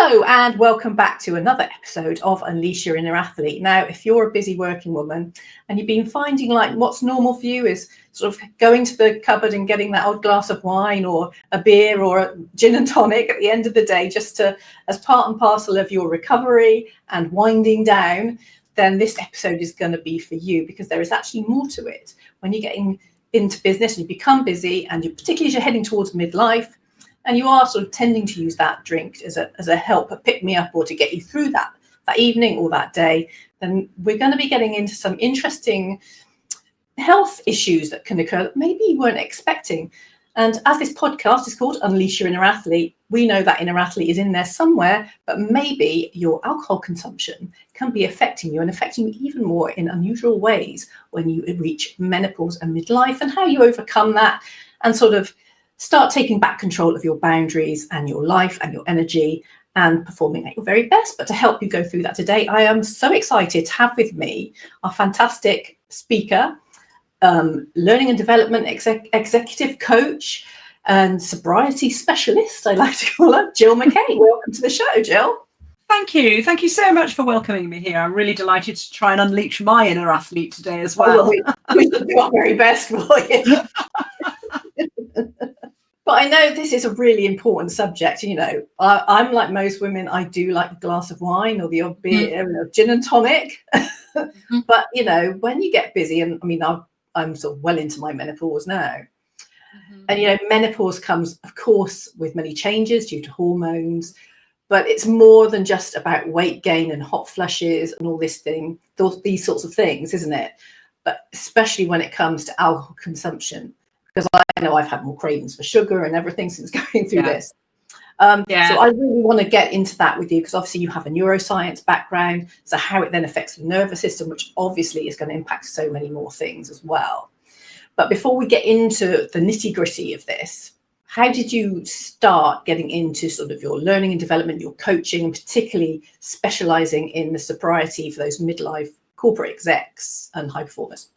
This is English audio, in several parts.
Hello and welcome back to another episode of Unleash Your Inner Athlete. Now, if you're a busy working woman and you've been finding like what's normal for you is sort of going to the cupboard and getting that old glass of wine or a beer or a gin and tonic at the end of the day just to as part and parcel of your recovery and winding down, then this episode is going to be for you because there is actually more to it. When you're getting into business and you become busy and you particularly as you're heading towards midlife, and you are sort of tending to use that drink as a help, a pick me up, or to get you through that evening or that day, then we're going to be getting into some interesting health issues that can occur that maybe you weren't expecting. And as this podcast is called Unleash Your Inner Athlete, we know that inner athlete is in there somewhere, but maybe your alcohol consumption can be affecting you and affecting you even more in unusual ways when you reach menopause and midlife, and how you overcome that and sort of start taking back control of your boundaries and your life and your energy and performing at your very best. But to help you go through that today, I am so excited to have with me our fantastic speaker, learning and development executive coach and sobriety specialist, I like to call her, Gill McKay. Welcome to the show, Gill. Thank you. Thank you so much for welcoming me here. I'm really delighted to try and unleash my inner athlete today as well. We will do our very best for you. But I know this is a really important subject. You know, I'm like most women, I do like a glass of wine or the odd beer, gin and tonic. But, you know, when you get busy, and I mean, I'm sort of well into my menopause now. And, you know, menopause comes, of course, with many changes due to hormones. But it's more than just about weight gain and hot flushes and all these sorts of things, isn't it? But especially when it comes to alcohol consumption. Because I know I've had more cravings for sugar and everything since going through this. So I really want to get into that with you because obviously you have a neuroscience background. So how it then affects the nervous system, which obviously is going to impact so many more things as well. But before we get into the nitty gritty of this, how did you start getting into sort of your learning and development, your coaching, and particularly specializing in the sobriety for those midlife corporate execs and high performers?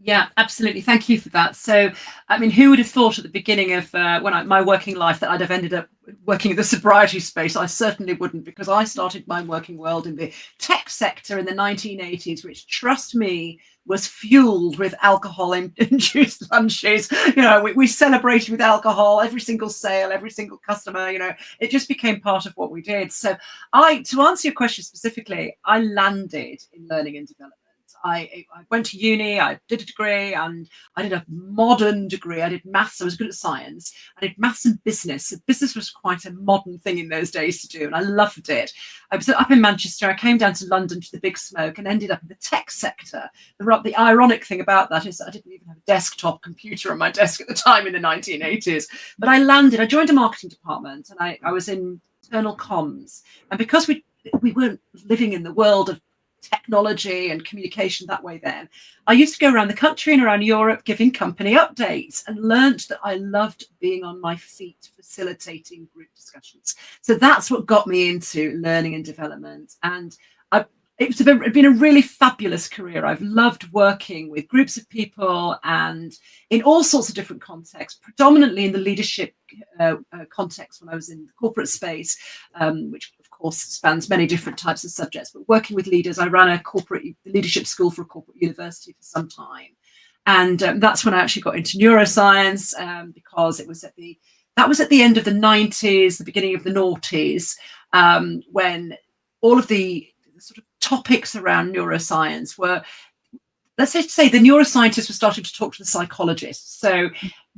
Yeah, absolutely. Thank you for that. So, I mean, who would have thought at the beginning of my working life that I'd have ended up working in the sobriety space? I certainly wouldn't, because I started my working world in the tech sector in the 1980s, which, trust me, was fueled with alcohol-induced lunches. You know, we celebrated with alcohol, every single sale, every single customer, you know, it just became part of what we did. So to answer your question specifically, I landed in learning and development. I went to uni, I did a degree, and I did a modern degree. I did maths, I was good at science. I did maths and business. Business was quite a modern thing in those days to do, and I loved it. I was up in Manchester, I came down to London to the big smoke and ended up in the tech sector. The ironic thing about that is that I didn't even have a desktop computer on my desk at the time in the 1980s. But I joined a marketing department, and I was in internal comms. And because we weren't living in the world of technology and communication that way then, I used to go around the country and around Europe giving company updates, and learned that I loved being on my feet facilitating group discussions. So that's what got me into learning and development. And it's been a really fabulous career. I've loved working with groups of people and in all sorts of different contexts, predominantly in the leadership context when I was in the corporate space, which of course spans many different types of subjects. But working with leaders, I ran a corporate leadership school for a corporate university for some time. And that's when I actually got into neuroscience, because that was at the end of the 90s, the beginning of the noughties, when all of the sort of topics around neuroscience were, let's say the neuroscientists were starting to talk to the psychologists. So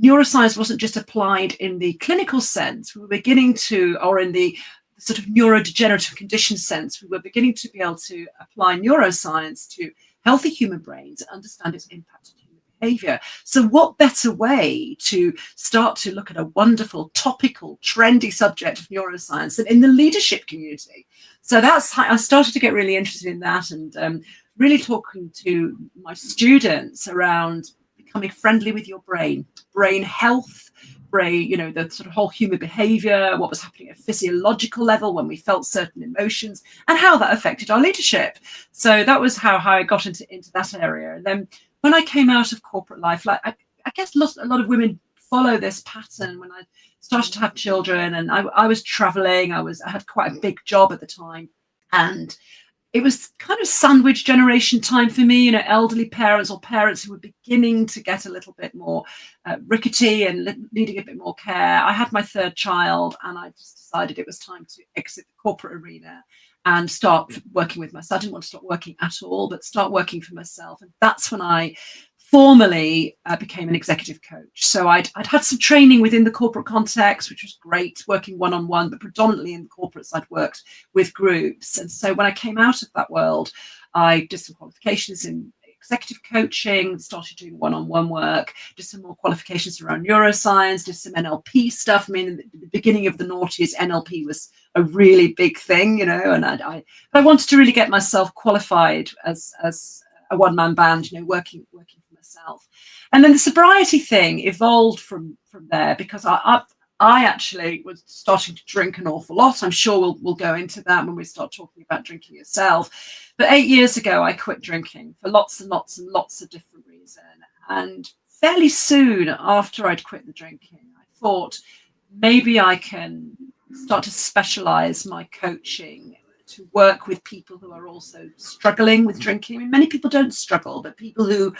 neuroscience wasn't just applied in the clinical sense. We were beginning to, or in the sort of neurodegenerative condition sense, we were beginning to be able to apply neuroscience to healthy human brains and understand its impact on human behavior. So what better way to start to look at a wonderful, topical, trendy subject of neuroscience than in the leadership community? So that's how I started to get really interested in that, and really talking to my students around becoming friendly with your brain health, you know, the sort of whole human behavior, what was happening at a physiological level when we felt certain emotions, and how that affected our leadership. So that was how I got into that area. And then when I came out of corporate life, like I guess a lot of women follow this pattern when I started to have children, and I was traveling. I had quite a big job at the time, and it was kind of sandwich generation time for me, elderly parents or parents who were beginning to get a little bit more rickety and needing a bit more care. I had my third child, and I just decided it was time to exit the corporate arena and start working with myself. I didn't want to stop working at all, but start working for myself. And that's when I formally became an executive coach. So I'd had some training within the corporate context, which was great, working one-on-one, but predominantly in the corporates I'd worked with groups. And so when I came out of that world, I did some qualifications in executive coaching, started doing one-on-one work, did some more qualifications around neuroscience, did some NLP stuff. I mean, in the beginning of the noughties, NLP was a really big thing, and I wanted to really get myself qualified as a one-man band, working for myself. And then the sobriety thing evolved from there, because I actually was starting to drink an awful lot. I'm sure we'll go into that when we start talking about drinking yourself. But 8 years ago, I quit drinking for lots and lots and lots of different reasons. And fairly soon after I'd quit the drinking, I thought maybe I can start to specialize my coaching to work with people who are also struggling with drinking. I mean, many people don't struggle, but people who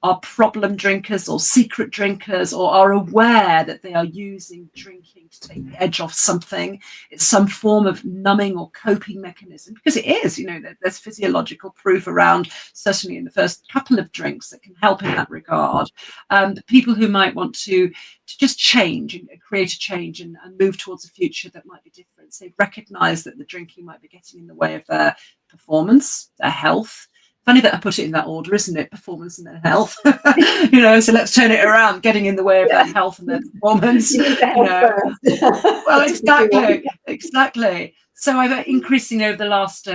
are problem drinkers or secret drinkers, or are aware that they are using drinking to take the edge off something. It's some form of numbing or coping mechanism, because it is, there's physiological proof around, certainly in the first couple of drinks, that can help in that regard. People who might want to just change and create a change and move towards a future that might be different. So they recognize that the drinking might be getting in the way of their performance, their health. Funny that I put it in that order, isn't it? Performance and their health. So let's turn it around, getting in the way of their health and their performance. Well, exactly. So I've increasingly over the last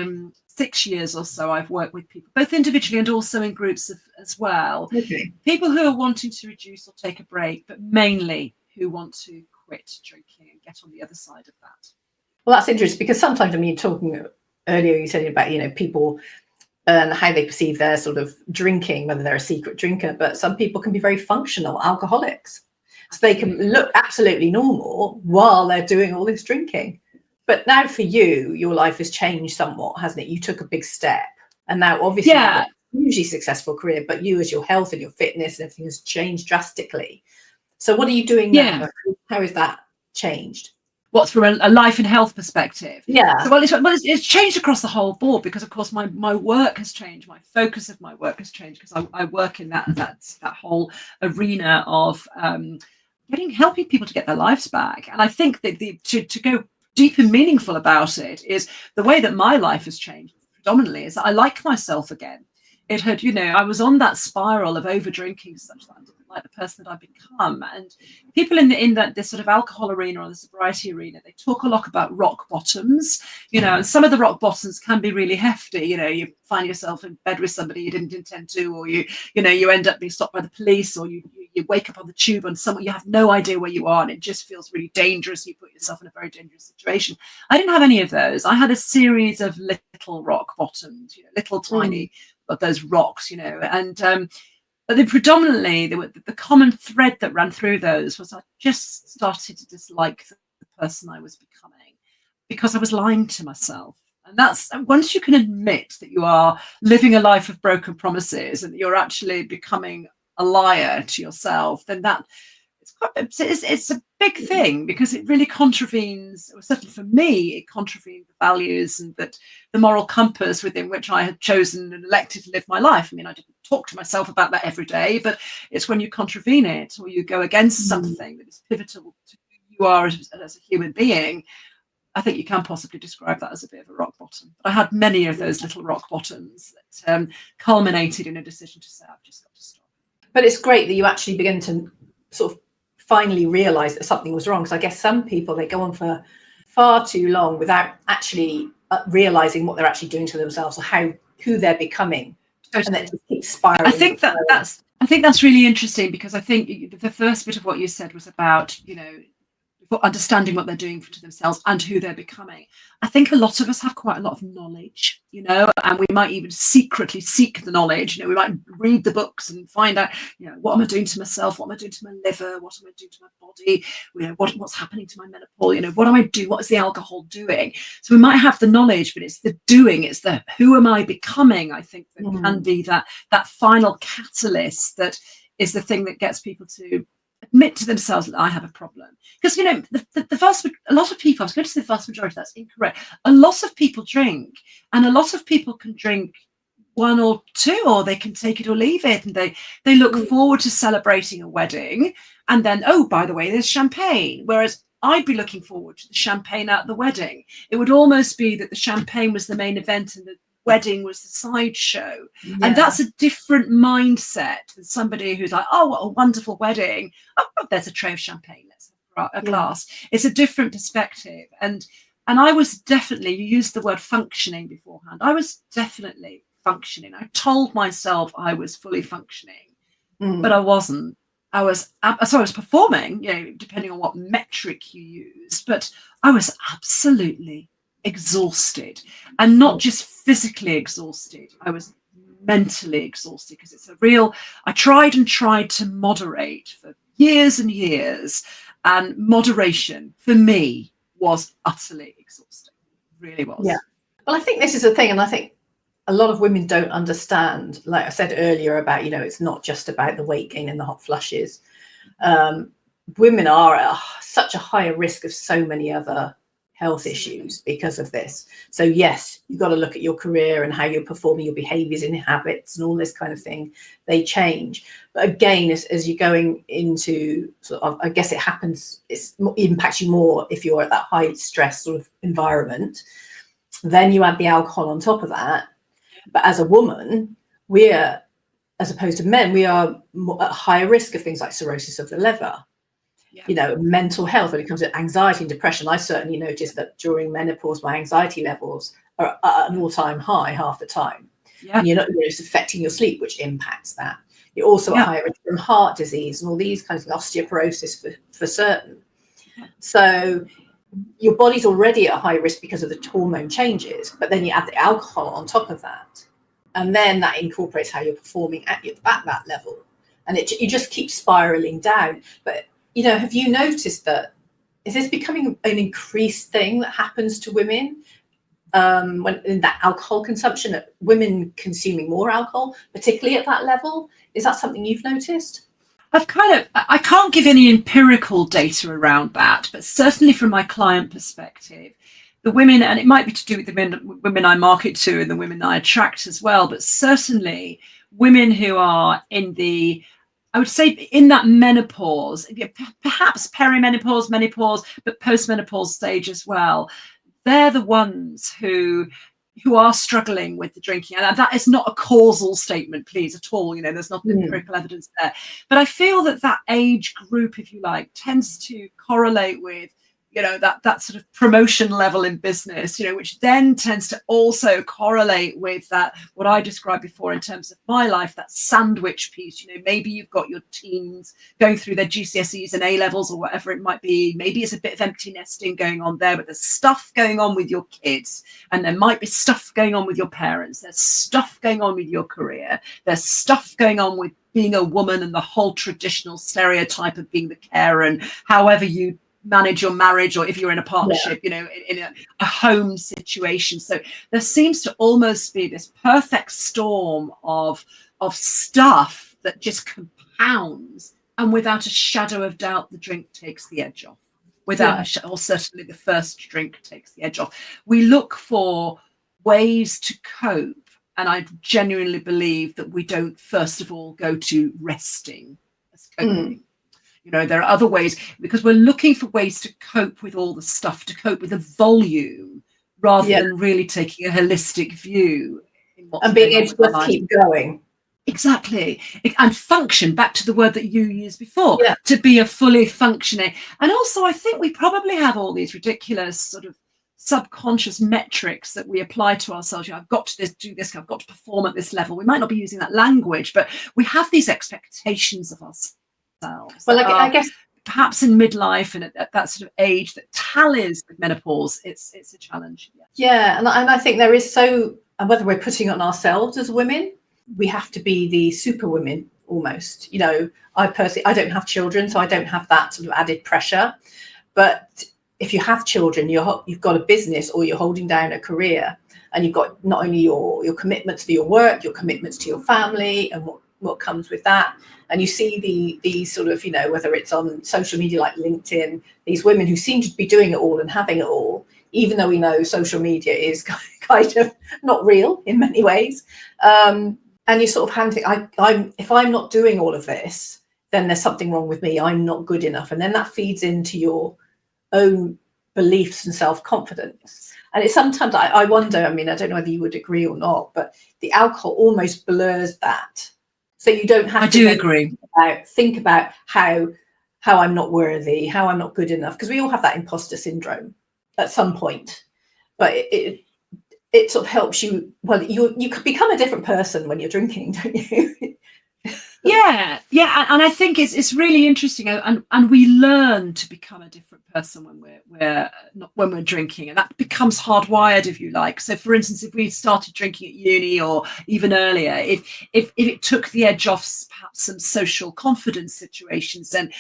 6 years or so, I've worked with people, both individually and also in groups as well. Okay. People who are wanting to reduce or take a break, but mainly who want to quit drinking and get on the other side of that. Well, that's interesting, because sometimes, you're talking earlier, you said about, people and how they perceive their sort of drinking, whether they're a secret drinker, but some people can be very functional alcoholics. So they can look absolutely normal while they're doing all this drinking. But now for you, your life has changed somewhat, hasn't it? You took a big step, and now obviously you've got a hugely successful career, but you, as your health and your fitness and everything, has changed drastically. So what are you doing now? How has that changed? What's from a life and health perspective? Yeah. So it's changed across the whole board, because of course my work has changed. My focus of my work has changed, because I work in that whole arena of helping people to get their lives back. And I think that to go deep and meaningful about it is the way that my life has changed predominantly is that I like myself again. It had, I was on that spiral of over drinking such that I didn't like the person that I've become. And people in this sort of alcohol arena or the sobriety arena, they talk a lot about rock bottoms, and some of the rock bottoms can be really hefty. You find yourself in bed with somebody you didn't intend to, or you end up being stopped by the police, or you wake up on the tube and you have no idea where you are, and it just feels really dangerous. You put yourself in a very dangerous situation. I didn't have any of those. I had a series of little rock bottoms, little tiny, but those rocks, and but then predominantly the common thread that ran through those was I just started to dislike the person I was becoming, because I was lying to myself. And that's, once you can admit that you are living a life of broken promises and that you're actually becoming a liar to yourself, then it's a big thing, because it really contravenes, or certainly for me, it contravened the values and that the moral compass within which I had chosen and elected to live my life. I mean, I didn't talk to myself about that every day, but it's when you contravene it, or you go against something that is pivotal to who you are as a human being. I think you can possibly describe that as a bit of a rock bottom. But I had many of those little rock bottoms that culminated in a decision to say, I've just got to stop. But it's great that you actually begin to sort of finally realize that something was wrong. Because I guess some people, they go on for far too long without actually realizing what they're actually doing to themselves, or who they're becoming. Totally. And that just keeps spiraling. I think that's really interesting, because I think the first bit of what you said was about, for understanding what they're doing to themselves and who they're becoming. I think a lot of us have quite a lot of knowledge, and we might even secretly seek the knowledge. We might read the books and find out, what am I doing to myself? What am I doing to my liver? What am I doing to my body? What's happening to my menopause? What am I doing? What is the alcohol doing? So we might have the knowledge, but it's the doing, it's the who am I becoming, I think, that can be that final catalyst that is the thing that gets people to admit to themselves that I have a problem. Because a lot of people, I was going to say the vast majority, that's incorrect. A lot of people drink, and a lot of people can drink one or two, or they can take it or leave it, and they look forward to celebrating a wedding, and then, oh, by the way, there's champagne, whereas I'd be looking forward to the champagne at the wedding. It would almost be that the champagne was the main event and the wedding was the sideshow. And that's a different mindset than somebody who's like, oh, what a wonderful wedding. Oh, there's a tray of champagne. Let's have a glass. It's a different perspective. And I was definitely, you used the word functioning beforehand. I was definitely functioning. I told myself I was fully functioning, but I wasn't. I was performing, depending on what metric you use, but I was absolutely exhausted, and not just physically exhausted. I was mentally exhausted, because it's I tried to moderate for years and years, and moderation for me was utterly exhausting. It really was. Yeah. Well, I think this is the thing, and I think a lot of women don't understand, like I said earlier about, it's not just about the weight gain and the hot flushes. Women are at such a higher risk of so many other health issues because of this. So yes, you've got to look at your career and how you're performing, your behaviors and habits and all this kind of thing. They change. But again, as you're going into sort of, I guess it impacts you more if you're at that high stress sort of environment. Then you add the alcohol on top of that. But as a woman, we're, as opposed to men, we are at higher risk of things like cirrhosis of the liver. Mental health, when it comes to anxiety and depression. I certainly noticed that during menopause, my anxiety levels are at an all-time high half the time. And it's affecting your sleep, which impacts that. You're also at higher risk from heart disease and all these kinds of osteoporosis for certain. So your body's already at high risk because of the hormone changes, but then you add the alcohol on top of that, and then that incorporates how you're performing at that level, and you just keep spiraling down. But have you noticed that, is this becoming an increased thing that happens to women when in that alcohol consumption, women consuming more alcohol, particularly at that level? Is that something you've noticed? I can't give any empirical data around that, but certainly from my client perspective, the women, and it might be to do with the women I market to and the women I attract as well, but certainly women who are I would say in that menopause, perhaps perimenopause, menopause, but postmenopause stage as well, they're the ones who are struggling with the drinking. And that is not a causal statement, please, at all. There's not empirical evidence there. But I feel that age group, if you like, tends to correlate with, that sort of promotion level in business, which then tends to also correlate with that, what I described before in terms of my life, that sandwich piece. Maybe you've got your teens going through their GCSEs and A-levels or whatever it might be. Maybe it's a bit of empty nesting going on there, but there's stuff going on with your kids, and there might be stuff going on with your parents. There's stuff going on with your career. There's stuff going on with being a woman and the whole traditional stereotype of being the carer, and however you manage your marriage, or if you're in a partnership, in a home situation. So there seems to almost be this perfect storm of stuff that just compounds, and without a shadow of doubt, the drink takes the edge off. Or certainly the first drink takes the edge off. We look for ways to cope, and I genuinely believe that we don't first of all go to resting as coping. There are other ways, because we're looking for ways to cope with all the stuff, to cope with the volume, rather than really taking a holistic view and being able to just keep going. Exactly. And function, back to the word that you used before, to be a fully functioning. And also, I think we probably have all these ridiculous sort of subconscious metrics that we apply to ourselves. I've got to do this, I've got to perform at this level. We might not be using that language, but we have these expectations of ourselves. Well, I guess perhaps in midlife and at that sort of age that tallies with menopause, it's a challenge. Yeah, and I think there is and whether we're putting it on ourselves as women, we have to be the super women almost. I personally, I don't have children, so I don't have that sort of added pressure. But if you have children, you've got a business or you're holding down a career, and you've got not only your commitments for your work, your commitments to your family and what comes with that. And you see these sort of, whether it's on social media like LinkedIn, these women who seem to be doing it all and having it all, even though we know social media is kind of not real in many ways. And you sort of if I'm not doing all of this, then there's something wrong with me. I'm not good enough. And then that feeds into your own beliefs and self-confidence. And it's sometimes I wonder, I don't know whether you would agree or not, but the alcohol almost blurs that. So you don't have to agree. Think about how I'm not worthy, how I'm not good enough, because we all have that imposter syndrome at some point. But it sort of helps you. Well, you could become a different person when you're drinking, don't you? Yeah, and I think it's really interesting, and we learn to become a different person when we're drinking, and that becomes hardwired, if you like. So, for instance, if we started drinking at uni or even earlier, if it took the edge off perhaps some social confidence situations, then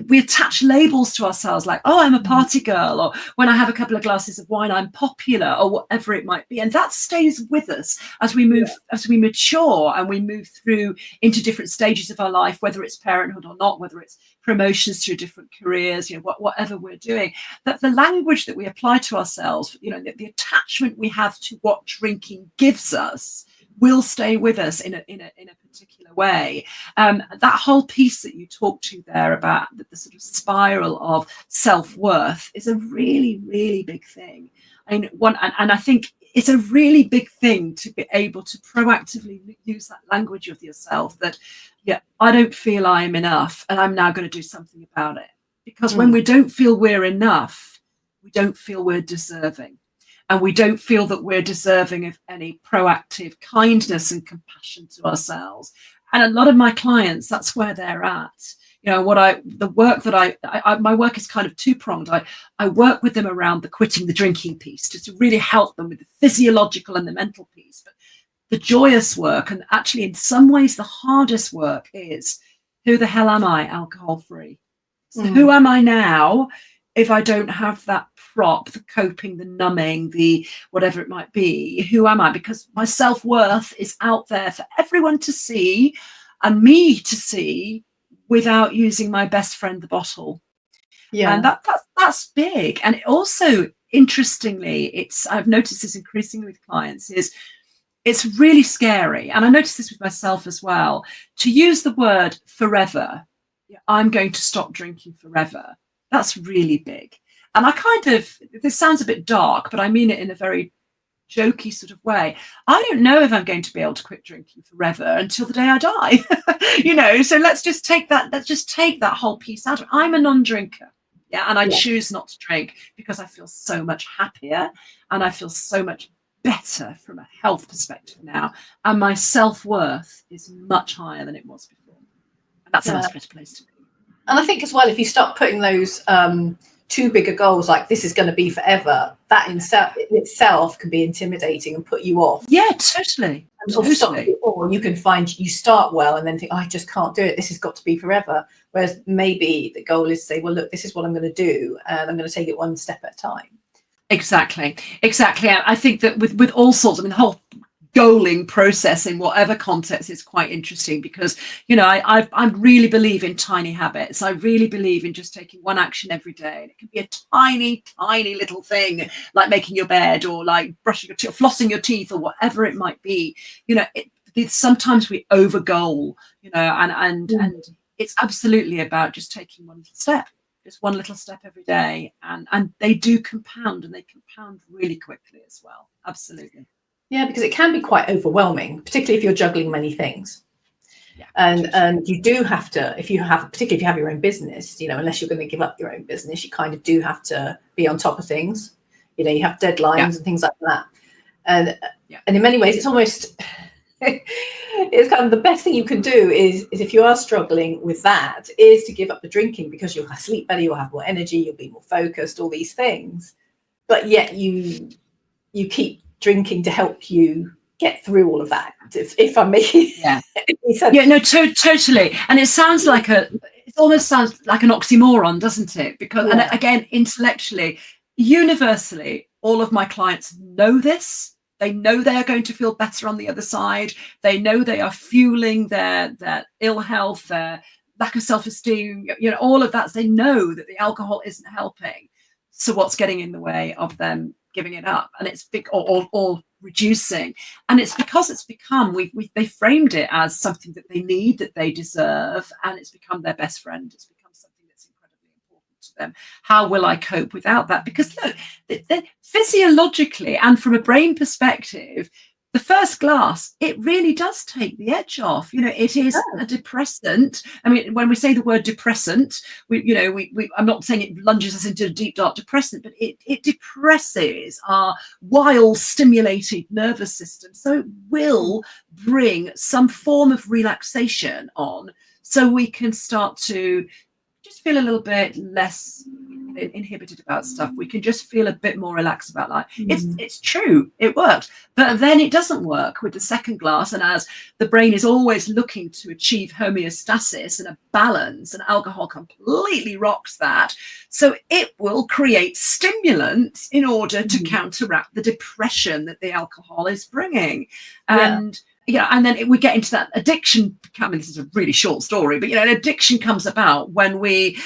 we attach labels to ourselves like, oh, I'm a party girl, or when I have a couple of glasses of wine, I'm popular, or whatever it might be, and that stays with us as we move, as we mature, and we move through into different stages of our life, whether it's parenthood or not, whether it's promotions through different careers, whatever we're doing, that the language that we apply to ourselves, the attachment we have to what drinking gives us will stay with us in a particular way. That whole piece that you talked to there about the sort of spiral of self-worth is a really, really big thing. And I think it's a really big thing to be able to proactively use that language of yourself that, I don't feel I'm enough, and I'm now going to do something about it. Because when we don't feel we're enough, we don't feel we're deserving. And we don't feel that we're deserving of any proactive kindness and compassion to ourselves. And a lot of my clients, that's where they're at. My work is kind of two-pronged. I work with them around the quitting the drinking piece to really help them with the physiological and the mental piece. But the joyous work, and actually in some ways the hardest work, is who the hell am I alcohol-free? So who am I now if I don't have that prop, the coping, the numbing, the whatever it might be? Who am I? Because my self-worth is out there for everyone to see and me to see without using my best friend, the bottle. Yeah. And that's big. And it also, interestingly, I've noticed this increasingly with clients, it's really scary. And I noticed this with myself as well, to use the word forever. I'm going to stop drinking forever. That's really big. And this sounds a bit dark, but I mean it in a very jokey sort of way. I don't know if I'm going to be able to quit drinking forever until the day I die. So let's just take that whole piece out. I'm a non-drinker. And I choose not to drink because I feel so much happier and I feel so much better from a health perspective now, and my self-worth is much higher than it was before, and that's a much better place to be. And I think as well, if you start putting those too big a goals, like this is going to be forever, that in itself can be intimidating and put you off. Totally. Or you can find you start well and then think, I just can't do it, this has got to be forever. Whereas maybe the goal is to say, well, look, this is what I'm going to do, and I'm going to take it one step at a time. Exactly. I think that with all sorts, the whole goaling process in whatever context is quite interesting because, I really believe in tiny habits. I really believe in just taking one action every day. And it can be a tiny, tiny little thing like making your bed or like brushing your teeth, flossing your teeth or whatever it might be. Sometimes we over goal, and it's absolutely about just taking one little step. Just one little step every day, and they do compound, and they compound really quickly as well. Absolutely. Yeah, because it can be quite overwhelming, particularly if you're juggling many things. And you do have to, particularly if you have your own business, unless you're going to give up your own business, you kind of do have to be on top of things. You have deadlines and things like that. And in many ways, it's almost it's kind of the best thing you can do is if you are struggling with that, is to give up the drinking, because you'll sleep better, you'll have more energy, you'll be more focused, all these things. But yet you keep drinking to help you get through all of that. If I may, yeah, yeah, no, totally. And it sounds like it almost sounds like an oxymoron, doesn't it? Because, and again, intellectually, universally, all of my clients know this. They know they are going to feel better on the other side. They know they are fueling their ill health, their lack of self-esteem, all of that. They know that the alcohol isn't helping. So what's getting in the way of them giving it up? And it's big or reducing. And it's because it's become, they framed it as something that they need, that they deserve, and it's become their best friend. It's become something that's incredibly important to them. How will I cope without that? Because look, physiologically and from a brain perspective, the first glass, it really does take the edge off. It is a depressant. I mean, when we say the word depressant, I'm not saying it lunges us into a deep, dark depressant, but it depresses our wild, stimulated nervous system. So it will bring some form of relaxation on, so we can start to just feel a little bit less inhibited about stuff. We can just feel a bit more relaxed about life. It's true, it works, but then it doesn't work with the second glass. And as the brain is always looking to achieve homeostasis and a balance, and alcohol completely rocks that, so it will create stimulants in order to counteract the depression that the alcohol is bringing. And and then we get into that addiction. I mean, this is a really short story, but an addiction comes about when we,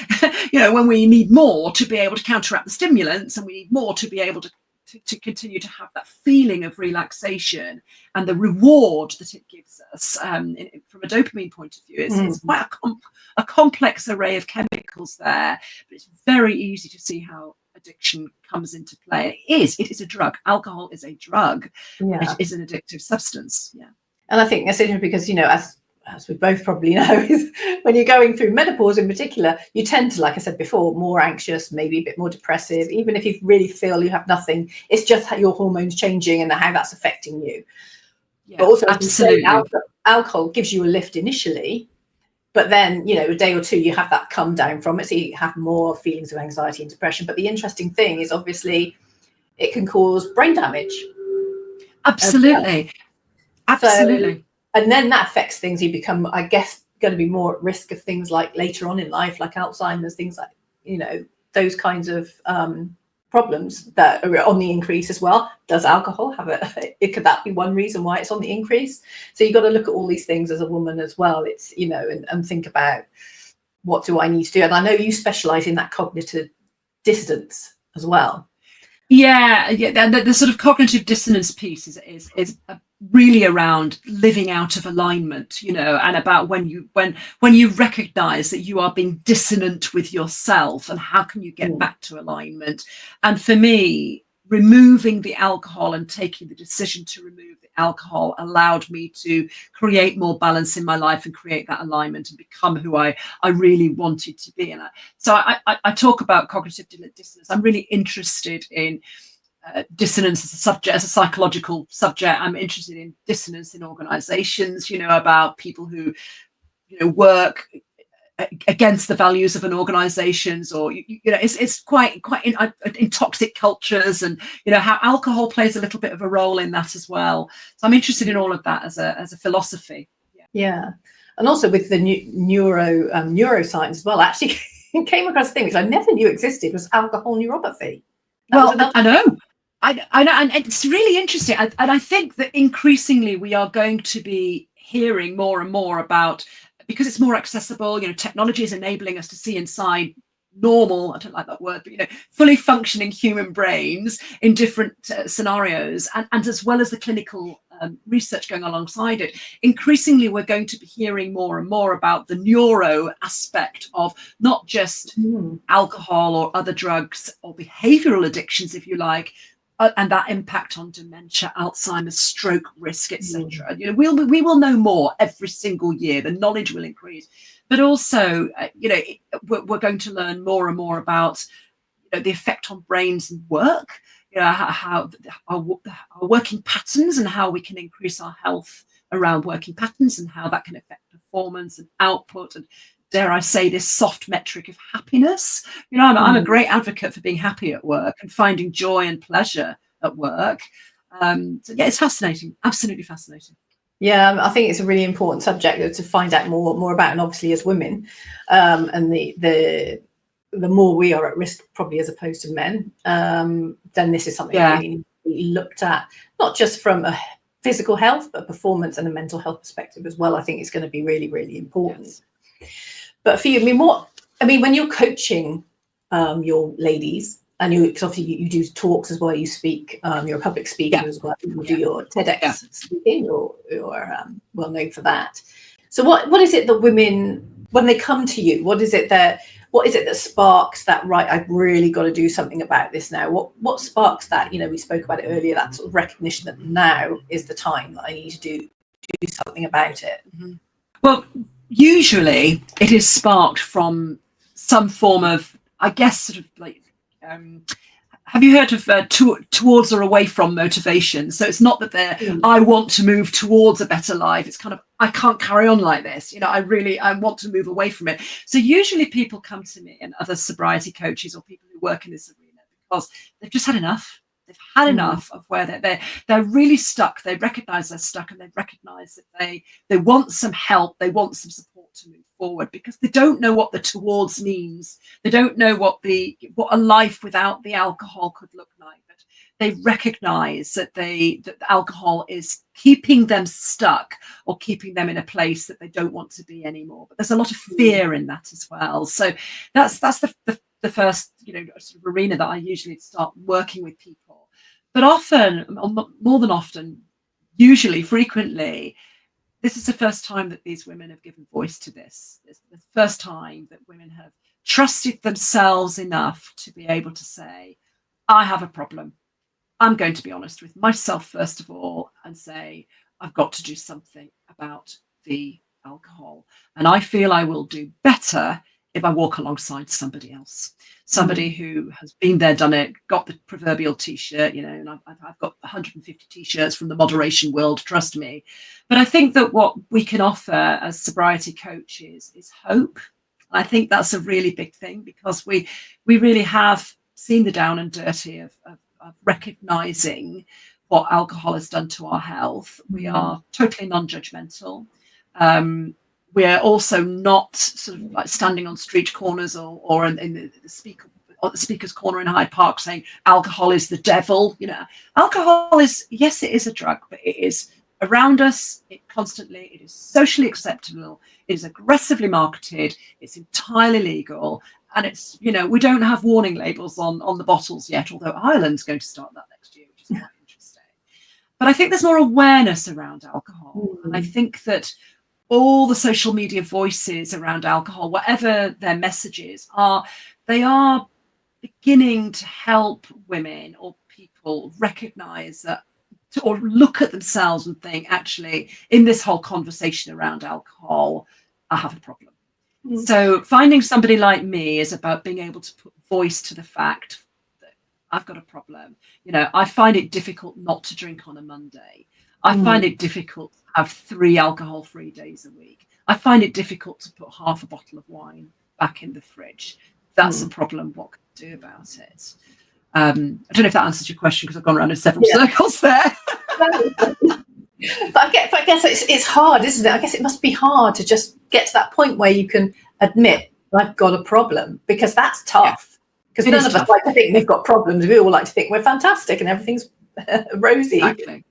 when we need more to be able to counteract the stimulants, and we need more to be able to continue to have that feeling of relaxation and the reward that it gives us. From a dopamine point of view, it's quite a complex array of chemicals there, but it's very easy to see how addiction comes into play. It is a drug. Alcohol is a drug. It is an addictive substance. And I think that's interesting because, as we both probably know, is when you're going through menopause in particular, you tend to, like I said before, more anxious, maybe a bit more depressive, even if you really feel you have nothing. It's just how your hormones changing and how that's affecting you. But also, absolutely, alcohol gives you a lift initially, but then, a day or two, you have that come down from it. So you have more feelings of anxiety and depression. But the interesting thing is, obviously, it can cause brain damage. Absolutely. Absolutely. So, and then that affects things. You become, I guess, going to be more at risk of things like later on in life, like Alzheimer's, things like, those kinds of problems that are on the increase as well. Does alcohol have could that be one reason why it's on the increase? So you've got to look at all these things as a woman as well. It's, and think about, what do I need to do? And I know you specialize in that cognitive dissonance as well. Yeah. The sort of cognitive dissonance piece is really around living out of alignment, and about when you recognize that you are being dissonant with yourself, and how can you get back to alignment. And for me, removing the alcohol and taking the decision to remove the alcohol allowed me to create more balance in my life and create that alignment and become who I really wanted to be. And so I talk about cognitive dissonance. I'm really interested in dissonance as a subject, as a psychological subject. I'm interested in dissonance in organizations, about people who, work against the values of an organizations, or it's quite in toxic cultures, and how alcohol plays a little bit of a role in that as well. So I'm interested in all of that as a philosophy. And also with the neuroscience as well. Actually came across a thing which I never knew existed, was alcohol neuropathy. I know, and it's really interesting. And I think that increasingly we are going to be hearing more and more about, because it's more accessible, technology is enabling us to see inside normal, I don't like that word, but fully functioning human brains in different scenarios, and as well as the clinical research going alongside it. Increasingly, we're going to be hearing more and more about the neuro aspect of not just alcohol or other drugs or behavioral addictions, if you like, and that impact on dementia, Alzheimer's, stroke risk, etc. We will know more every single year. The knowledge will increase, but also, we're going to learn more and more about the effect on brains and work. how our working patterns and how we can increase our health around working patterns and how that can affect performance and output and, dare I say, this soft metric of happiness. I'm a great advocate for being happy at work and finding joy and pleasure at work. So yeah, it's fascinating, absolutely fascinating. Yeah, I think it's a really important subject to find out more about, and obviously as women, and the more we are at risk, probably as opposed to men, then this is something that really needs to be looked at, not just from a physical health, but performance and a mental health perspective as well. I think it's going to be really, really important. Yes. But for you, when you're coaching your ladies, and because obviously you do talks as well, you speak, you're a public speaker as well, you do your TEDx speaking, you're well known for that. So what is it that women, when they come to you, what is it that sparks that, right, I've really got to do something about this now? What sparks that? We spoke about it earlier, that sort of recognition that now is the time that I need to do something about it. Mm-hmm. Well, usually it is sparked from some form of, I guess, sort of like, have you heard of towards or away from motivation? So it's not that I want to move towards a better life. It's kind of, I can't carry on like this. I want to move away from it. So usually people come to me and other sobriety coaches or people who work in this arena because they've just had enough. They've had enough of where they're really stuck. They recognize they're stuck, and they recognize that they want some help. They want some support to move forward because they don't know what the towards means. They don't know what a life without the alcohol could look like. But they recognize that that the alcohol is keeping them stuck or keeping them in a place that they don't want to be anymore. But there's a lot of fear in that as well. So that's the first sort of arena that I usually start working with people. But often, more than often, usually, frequently, this is the first time that these women have given voice to this. It's the first time that women have trusted themselves enough to be able to say, I have a problem. I'm going to be honest with myself, first of all, and say, I've got to do something about the alcohol. And I feel I will do better if I walk alongside somebody else, somebody who has been there, done it, got the proverbial T-shirt, and I've got 150 T-shirts from the moderation world, trust me. But I think that what we can offer as sobriety coaches is hope. And I think that's a really big thing because we really have seen the down and dirty of recognizing what alcohol has done to our health. We are totally non-judgmental. We're also not sort of like standing on street corners or in the speaker's corner in Hyde Park saying alcohol is the devil. Alcohol is, yes, it is a drug, but it is around us constantly. It is socially acceptable. It is aggressively marketed. It's entirely legal. And it's, we don't have warning labels on the bottles yet, although Ireland's going to start that next year, which is quite interesting. But I think there's more awareness around alcohol. And I think that all the social media voices around alcohol, whatever their messages are, they are beginning to help women or people recognize that, or look at themselves and think, actually, in this whole conversation around alcohol, I have a problem. So finding somebody like me is about being able to put voice to the fact that I've got a problem. I find it difficult not to drink on a Monday. I find it difficult to have 3 alcohol-free days a week. I find it difficult to put half a bottle of wine back in the fridge. That's a problem. What can I do about it? I don't know if that answers your question because I've gone around in several circles there. But I guess it's hard, isn't it? I guess it must be hard to just get to that point where you can admit I've got a problem, because that's tough. Because none of us like to think we've got problems. We all like to think we're fantastic and everything's rosy. Exactly.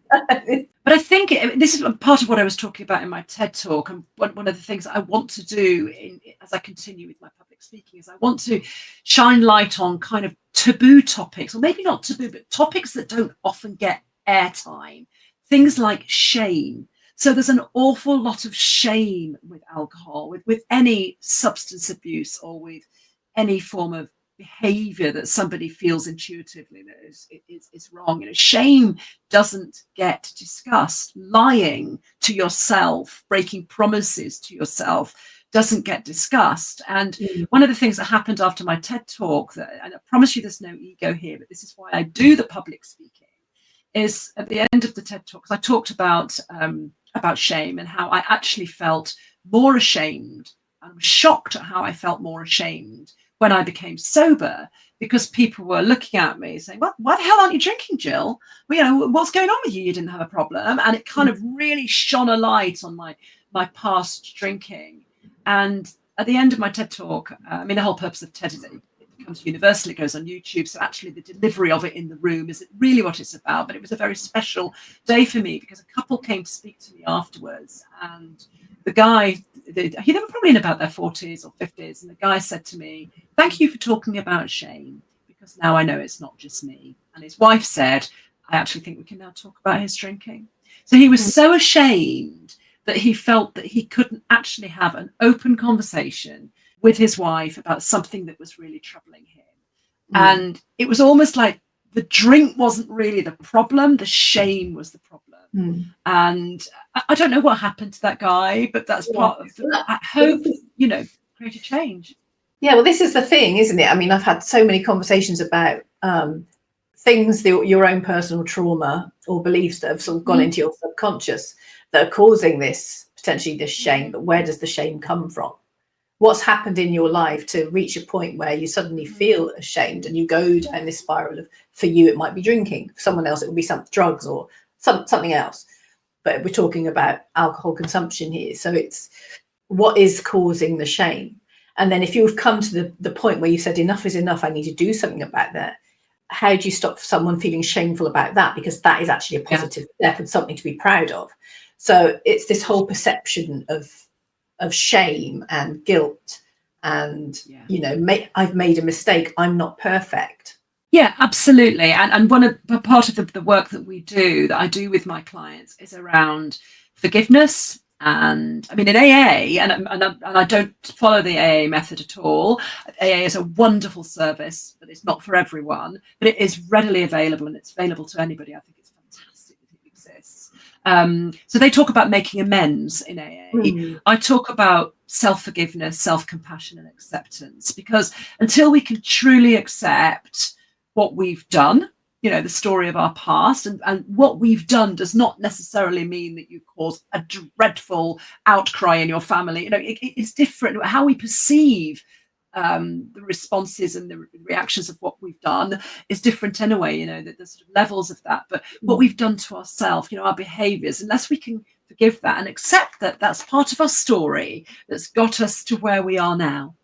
But I think this is part of what I was talking about in my TED talk, and one of the things I want to do as I continue with my public speaking is I want to shine light on kind of taboo topics, or maybe not taboo, but topics that don't often get airtime. Things like shame. So there's an awful lot of shame with alcohol, with any substance abuse, or with any form of behavior that somebody feels intuitively that is wrong. Shame doesn't get discussed. Lying to yourself, breaking promises to yourself doesn't get discussed. And Mm. one of the things that happened after my TED talk, and I promise you there's no ego here, but this is why I do the public speaking, is at the end of the TED talk, because I talked about shame and how I actually felt more ashamed. I was shocked at how I felt more ashamed when I became sober, because people were looking at me saying, "Well, why the hell aren't you drinking, Gill? Well, you know, what's going on with you? You didn't have a problem." And it kind of really shone a light on my past drinking. And at the end of my TED talk, I mean, the whole purpose of TED is that it becomes universal. It goes on YouTube. So actually the delivery of it in the room is really what it's about. But it was a very special day for me because a couple came to speak to me afterwards. And the guy, they were probably in about their 40s or 50s. And the guy said to me, "Thank you for talking about shame, because now I know it's not just me." And his wife said, "I actually think we can now talk about his drinking." So he was so ashamed that he felt that he couldn't actually have an open conversation with his wife about something that was really troubling him. And it was almost like the drink wasn't really the problem, the shame was the problem. And I don't know what happened to that guy, but that's part of I hope, create a change. Yeah, well, this is the thing, isn't it? I mean, I've had so many conversations about things, your own personal trauma or beliefs that have sort of gone into your subconscious that are causing potentially this shame. But where does the shame come from? What's happened in your life to reach a point where you suddenly feel ashamed and you go down this spiral of, for you, it might be drinking. For someone else, it would be some drugs or something else. But we're talking about alcohol consumption here. So it's what is causing the shame. And then if you've come to the point where you said enough is enough, I need to do something about that. How do you stop someone feeling shameful about that? Because that is actually a positive step and something to be proud of. So it's this whole perception of shame and guilt and, I've made a mistake. I'm not perfect. Yeah, absolutely. And part of the work that I do with my clients is around forgiveness. And I mean, in AA, and I don't follow the AA method at all. AA is a wonderful service, but it's not for everyone. But it is readily available, and it's available to anybody. I think it's fantastic that it exists. So they talk about making amends in AA. I talk about self-forgiveness, self-compassion, and acceptance, because until we can truly accept what we've done, the story of our past, and what we've done does not necessarily mean that you cause a dreadful outcry in your family. It's different. How we perceive the responses and the reactions of what we've done is different anyway. There's sort of levels of that. But what we've done to ourselves, our behaviors, unless we can forgive that and accept that that's part of our story that's got us to where we are now.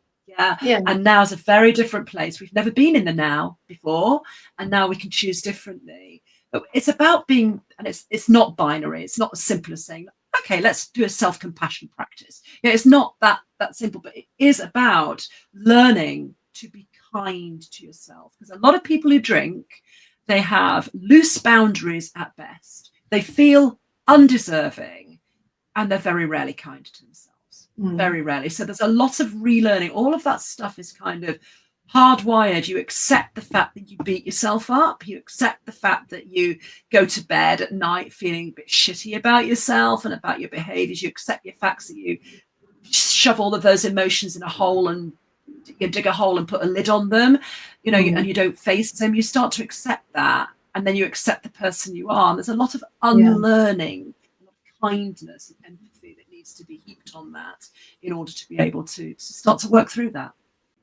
Yeah. And now is a very different place. We've never been in the now before, and now we can choose differently. But it's about being, and it's not binary. It's not as simple as saying, okay, let's do a self-compassion practice. It's not that simple, but it is about learning to be kind to yourself. Because a lot of people who drink, they have loose boundaries at best. They feel undeserving, and they're very rarely kind to themselves. Very rarely. So there's a lot of relearning. All of that stuff is kind of hardwired. You accept the fact that you beat yourself up. You accept the fact that you go to bed at night feeling a bit shitty about yourself and about your behaviors. You accept your facts that you shove all of those emotions in a hole and you dig a hole and put a lid on them, and you don't face them. You start to accept that, and then you accept the person you are. And there's a lot of unlearning, a lot of kindness and empathy that needs to be heaped on that in order to be able to start to work through that.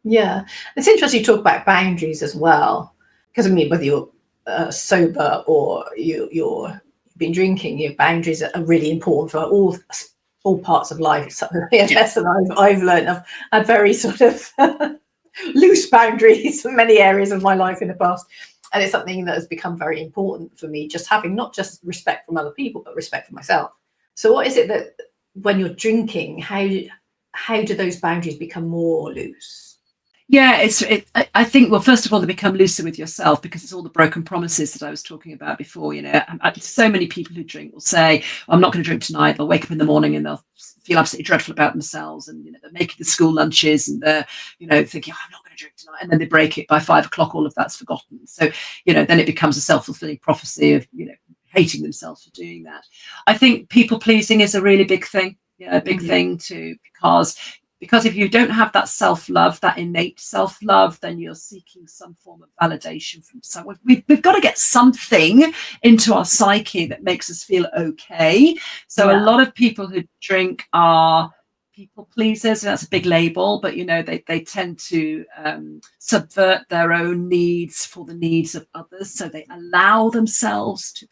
Yeah, it's interesting you talk about boundaries as well, because I mean, whether you're sober or you've been drinking, your boundaries are really important for all parts of life. It's something that I've learned. I've had very sort of loose boundaries in many areas of my life in the past, and it's something that has become very important for me. Just having not just respect from other people, but respect for myself. So, what is it that when you're drinking, how do those boundaries become more loose? Yeah, I think, well, first of all, they become looser with yourself, because it's all the broken promises that I was talking about before. So many people who drink will say, I'm not going to drink tonight. They'll wake up in the morning and they'll feel absolutely dreadful about themselves, and they're making the school lunches and they're thinking, I'm not going to drink tonight, and then they break it by 5 o'clock. All of that's forgotten. So then it becomes a self-fulfilling prophecy of hating themselves for doing that. I think people pleasing is a really big thing. A big thing too, because Because if you don't have that self-love, that innate self-love, then you're seeking some form of validation from someone. We've got to get something into our psyche that makes us feel okay. So a lot of people who drink are people pleasers, and that's a big label, but they tend to subvert their own needs for the needs of others. So they allow themselves to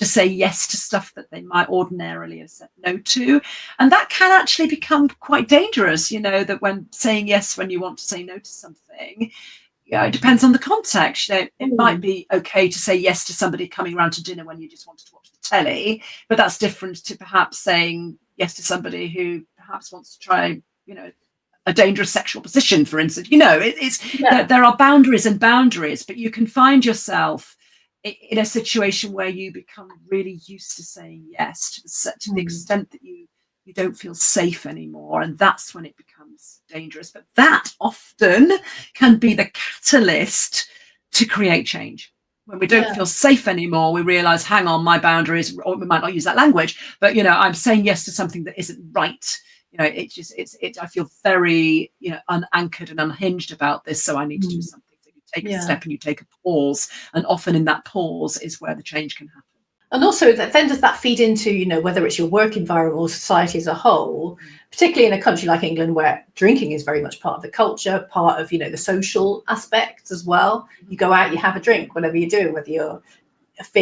say yes to stuff that they might ordinarily have said no to. And that can actually become quite dangerous, that when saying yes when you want to say no to something, it depends on the context. It might be okay to say yes to somebody coming around to dinner when you just wanted to watch the telly, but that's different to perhaps saying yes to somebody who perhaps wants to try, a dangerous sexual position, for instance. There are boundaries and boundaries, but you can find yourself in a situation where you become really used to saying yes to the extent that you don't feel safe anymore, and that's when it becomes dangerous. But that often can be the catalyst to create change. When we don't feel safe anymore, we realize, hang on, my boundaries, or we might not use that language, but I'm saying yes to something that isn't right. I feel very unanchored and unhinged about this, so I need to do something. Take a step and you take a pause, and often in that pause is where the change can happen. And also, then does that feed into, whether it's your work environment or society as a whole, particularly in a country like England, where drinking is very much part of the culture, part of, the social aspects as well. You go out, you have a drink, whatever you're doing, whether you're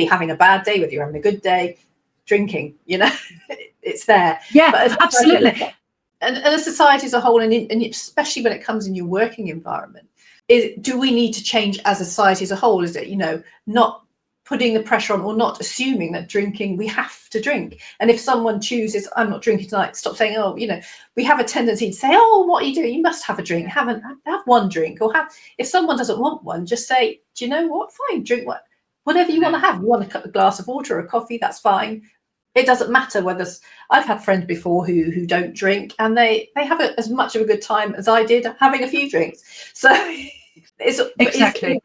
having a bad day, whether you're having a good day, drinking, it's there. Yeah, but absolutely. And as society as a whole, and especially when it comes in your working environment, do we need to change as a society as a whole? Is it, not putting the pressure on, or not assuming that drinking, we have to drink? And if someone chooses, I'm not drinking tonight, stop saying, oh, we have a tendency to say, oh, what are you doing? You must have a drink. Have one drink. Or if someone doesn't want one, just say, do you know what? Fine, drink whatever you want to have. You want a glass of water or a coffee, that's fine. It doesn't matter whether. I've had friends before who don't drink, and they have as much of a good time as I did having a few drinks. So exactly.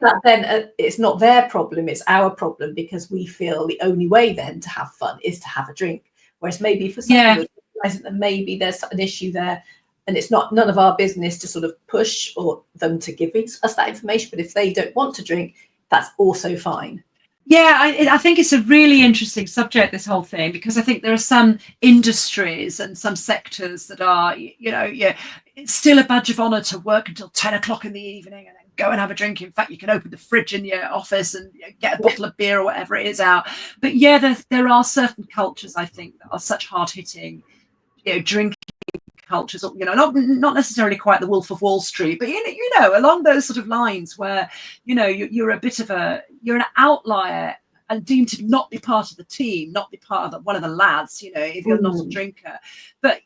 It's not their problem, it's our problem, because we feel the only way then to have fun is to have a drink. Whereas maybe for someone, that maybe there's an issue there, and it's none of our business to sort of push or them to give us that information. But if they don't want to drink, that's also fine. Yeah, I think it's a really interesting subject, this whole thing, because I think there are some industries and some sectors that are, it's still a badge of honor to work until 10 o'clock in the evening and then go and have a drink. In fact, you can open the fridge in your office and get a bottle of beer or whatever it is out. But there are certain cultures, I think, that are such hard-hitting, drinking cultures, not necessarily quite the Wolf of Wall Street, but along those sort of lines where you're a bit of you're an outlier and deemed to not be part of the team, not be part of one of the lads, if you're not a drinker. But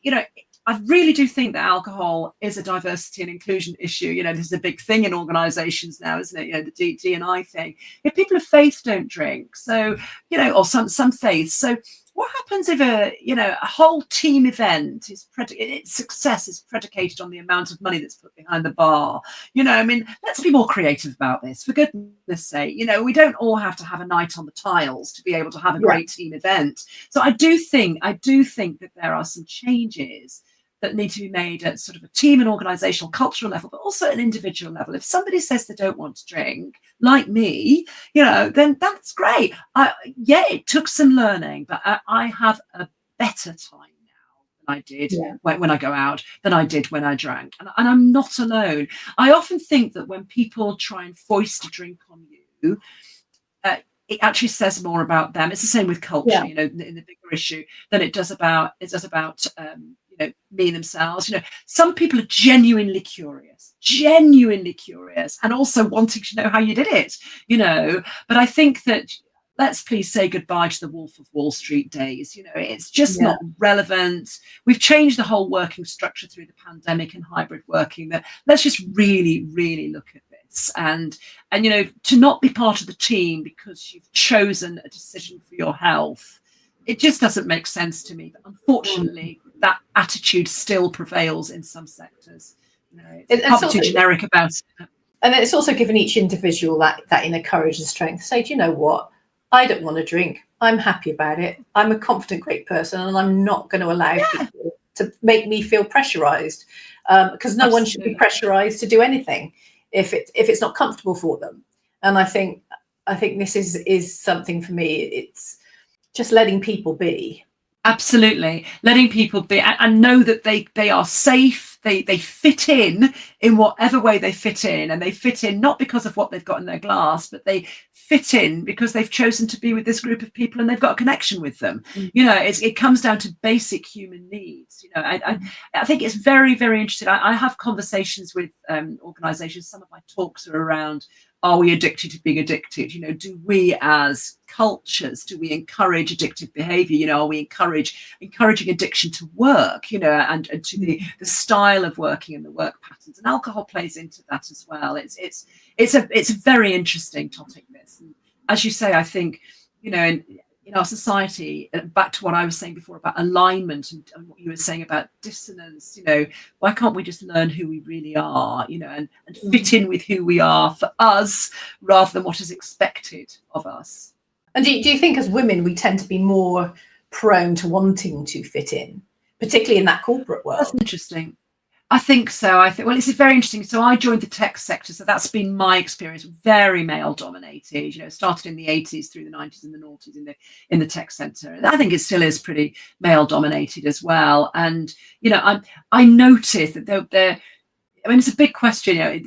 I really do think that alcohol is a diversity and inclusion issue. This is a big thing in organizations now, isn't it? The D&I thing. If people of faith don't drink, so or some faiths, so what happens if a whole team event its success is predicated on the amount of money that's put behind the bar? Let's be more creative about this, for goodness sake. We don't all have to have a night on the tiles to be able to have a great team event. So I do think that there are some changes that need to be made at sort of a team and organizational cultural level, but also at an individual level. If somebody says they don't want to drink, like me, then that's great. It took some learning, but I have a better time now than I did when I go out than I did when I drank. And I'm not alone. I often think that when people try and foist a drink on you, it actually says more about them. It's the same with culture, in the bigger issue, than it does about me themselves. Some people are genuinely curious, and also wanting to know how you did it. But I think that let's please say goodbye to the Wolf of Wall Street days. It's just not relevant. We've changed the whole working structure through the pandemic and hybrid working. That let's just really, really look at this, and to not be part of the team because you've chosen a decision for your health. It just doesn't make sense to me. But unfortunately, that attitude still prevails in some sectors. It's not too generic about it. And it's also given each individual that inner courage and strength to say, do you know what? I don't want to drink. I'm happy about it. I'm a confident, great person, and I'm not going to allow people to make me feel pressurized. because no one should be pressurized to do anything if it's not comfortable for them. And I think this is something for me. It's just letting people be. Absolutely, letting people be and know that they are safe. They fit in whatever way they fit in, and they fit in not because of what they've got in their glass, but they fit in because they've chosen to be with this group of people and they've got a connection with them. You know, it comes down to basic human needs. You know, I think it's very, very interesting. I have conversations with organizations. Some of my talks are around, are we addicted to being addicted? You know, do we as cultures, do we encourage addictive behavior? You know, are we encouraging addiction to work, you know, and to the style of working and the work patterns? And alcohol plays into that as well. It's a very interesting topic, this. And as you say, I think, you know, in our society, back to what I was saying before about alignment and what you were saying about dissonance, you know, why can't we just learn who we really are, you know, and fit in with who we are for us rather than what is expected of us? And do you think as women, we tend to be more prone to wanting to fit in, particularly in that corporate world? That's interesting. I think so. Well, it's very interesting. So I joined the tech sector. So that's been my experience, very male dominated, you know, started in the 80s through the 90s and the noughties in the tech sector. And I think it still is pretty male dominated as well. And, you know, I noticed that I mean, it's a big question, you know,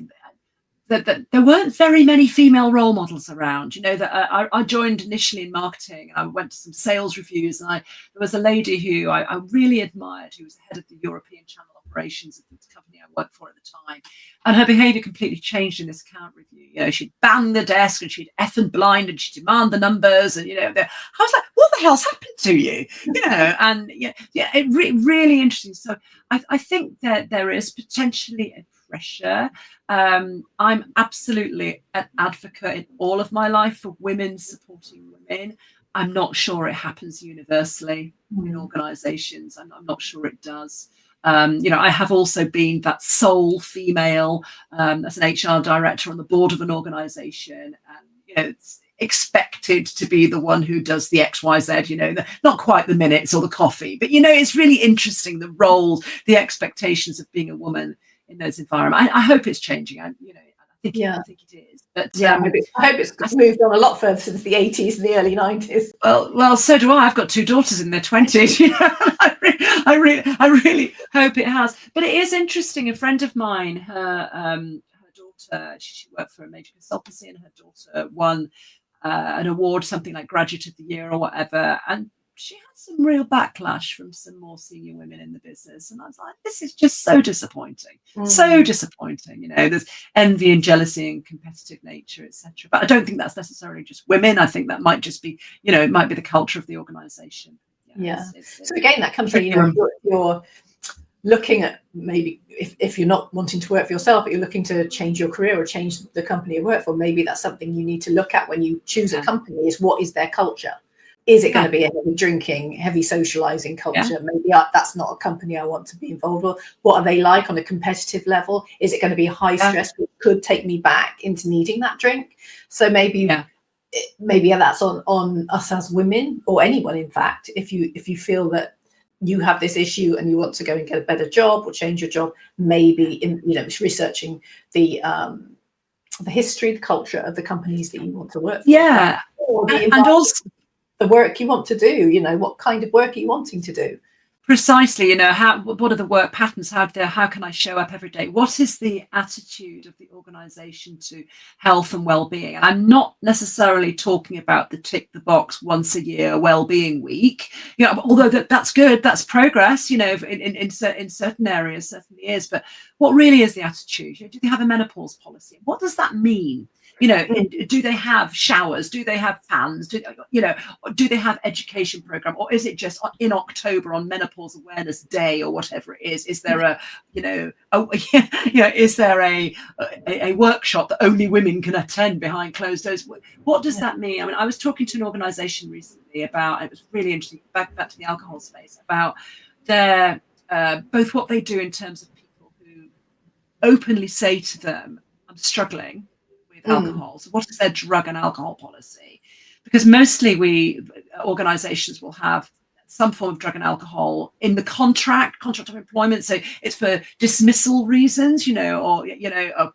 that there weren't very many female role models around. You know, that I joined initially in marketing, and I went to some sales reviews, and there was a lady who I really admired, who was the head of the European channel operations of the company I worked for at the time, and her behaviour completely changed in this account review. You know, she'd bang the desk and she'd F and blind and she'd demand the numbers, and you know, I was like, what the hell's happened to you? You know, and it really interesting. So I think that there is potentially a pressure. I'm absolutely an advocate in all of my life for women supporting women. I'm not sure it happens universally in organisations. I'm not sure it does. You know, I have also been that sole female as an HR director on the board of an organisation, and you know, it's expected to be the one who does the XYZ, you know, not quite the minutes or the coffee, but you know, it's really interesting, the roles, the expectations of being a woman in those environments. I hope it's changing. I think it is. But I hope it's moved on a lot further since the 80s and the early 90s. Well, so do I. I've got two daughters in their 20s. You know, I really hope it has. But it is interesting. A friend of mine, her daughter, she worked for a major consultancy, and her daughter won an award, something like Graduate of the Year or whatever, and she had some real backlash from some more senior women in the business, and I was like, this is just so disappointing. So disappointing. You know, there's envy and jealousy and competitive nature, etc. But I don't think that's necessarily just women. I think that might just be, you know, it might be the culture of the organization. So again, that comes from, you know, you're looking at, maybe if you're not wanting to work for yourself, but you're looking to change your career or change the company you work for, maybe that's something you need to look at when you choose a company, is what is their culture? Is it going to be a heavy drinking, heavy socializing culture? Maybe that's not a company I want to be involved with. What are they like on a competitive level? Is it going to be high stress, which could take me back into needing that drink? So maybe that's on us as women, or anyone, in fact. If you feel that you have this issue and you want to go and get a better job or change your job, maybe researching the history, the culture of the companies that you want to work for. And also the work you want to do. You know, what kind of work are you wanting to do? Precisely. You know, what are the work patterns? How can I show up every day? What is the attitude of the organisation to health and well-being? And I'm not necessarily talking about the tick the box once a year well-being week. You know, although that's good, that's progress. You know, in certain areas certainly is. But what really is the attitude? You know, do they have a menopause policy? What does that mean? You know, do they have showers? Do they have fans? Do they have education program? Or is it just in October on Menopause Awareness Day or whatever it is? Is there is there a workshop that only women can attend behind closed doors? What does that mean? I mean, I was talking to an organisation recently about, it was really interesting, back to the alcohol space, about their both what they do in terms of people who openly say to them, I'm struggling alcohol. So what is their drug and alcohol policy? Because mostly organizations will have some form of drug and alcohol in the contract of employment. So it's for dismissal reasons, or,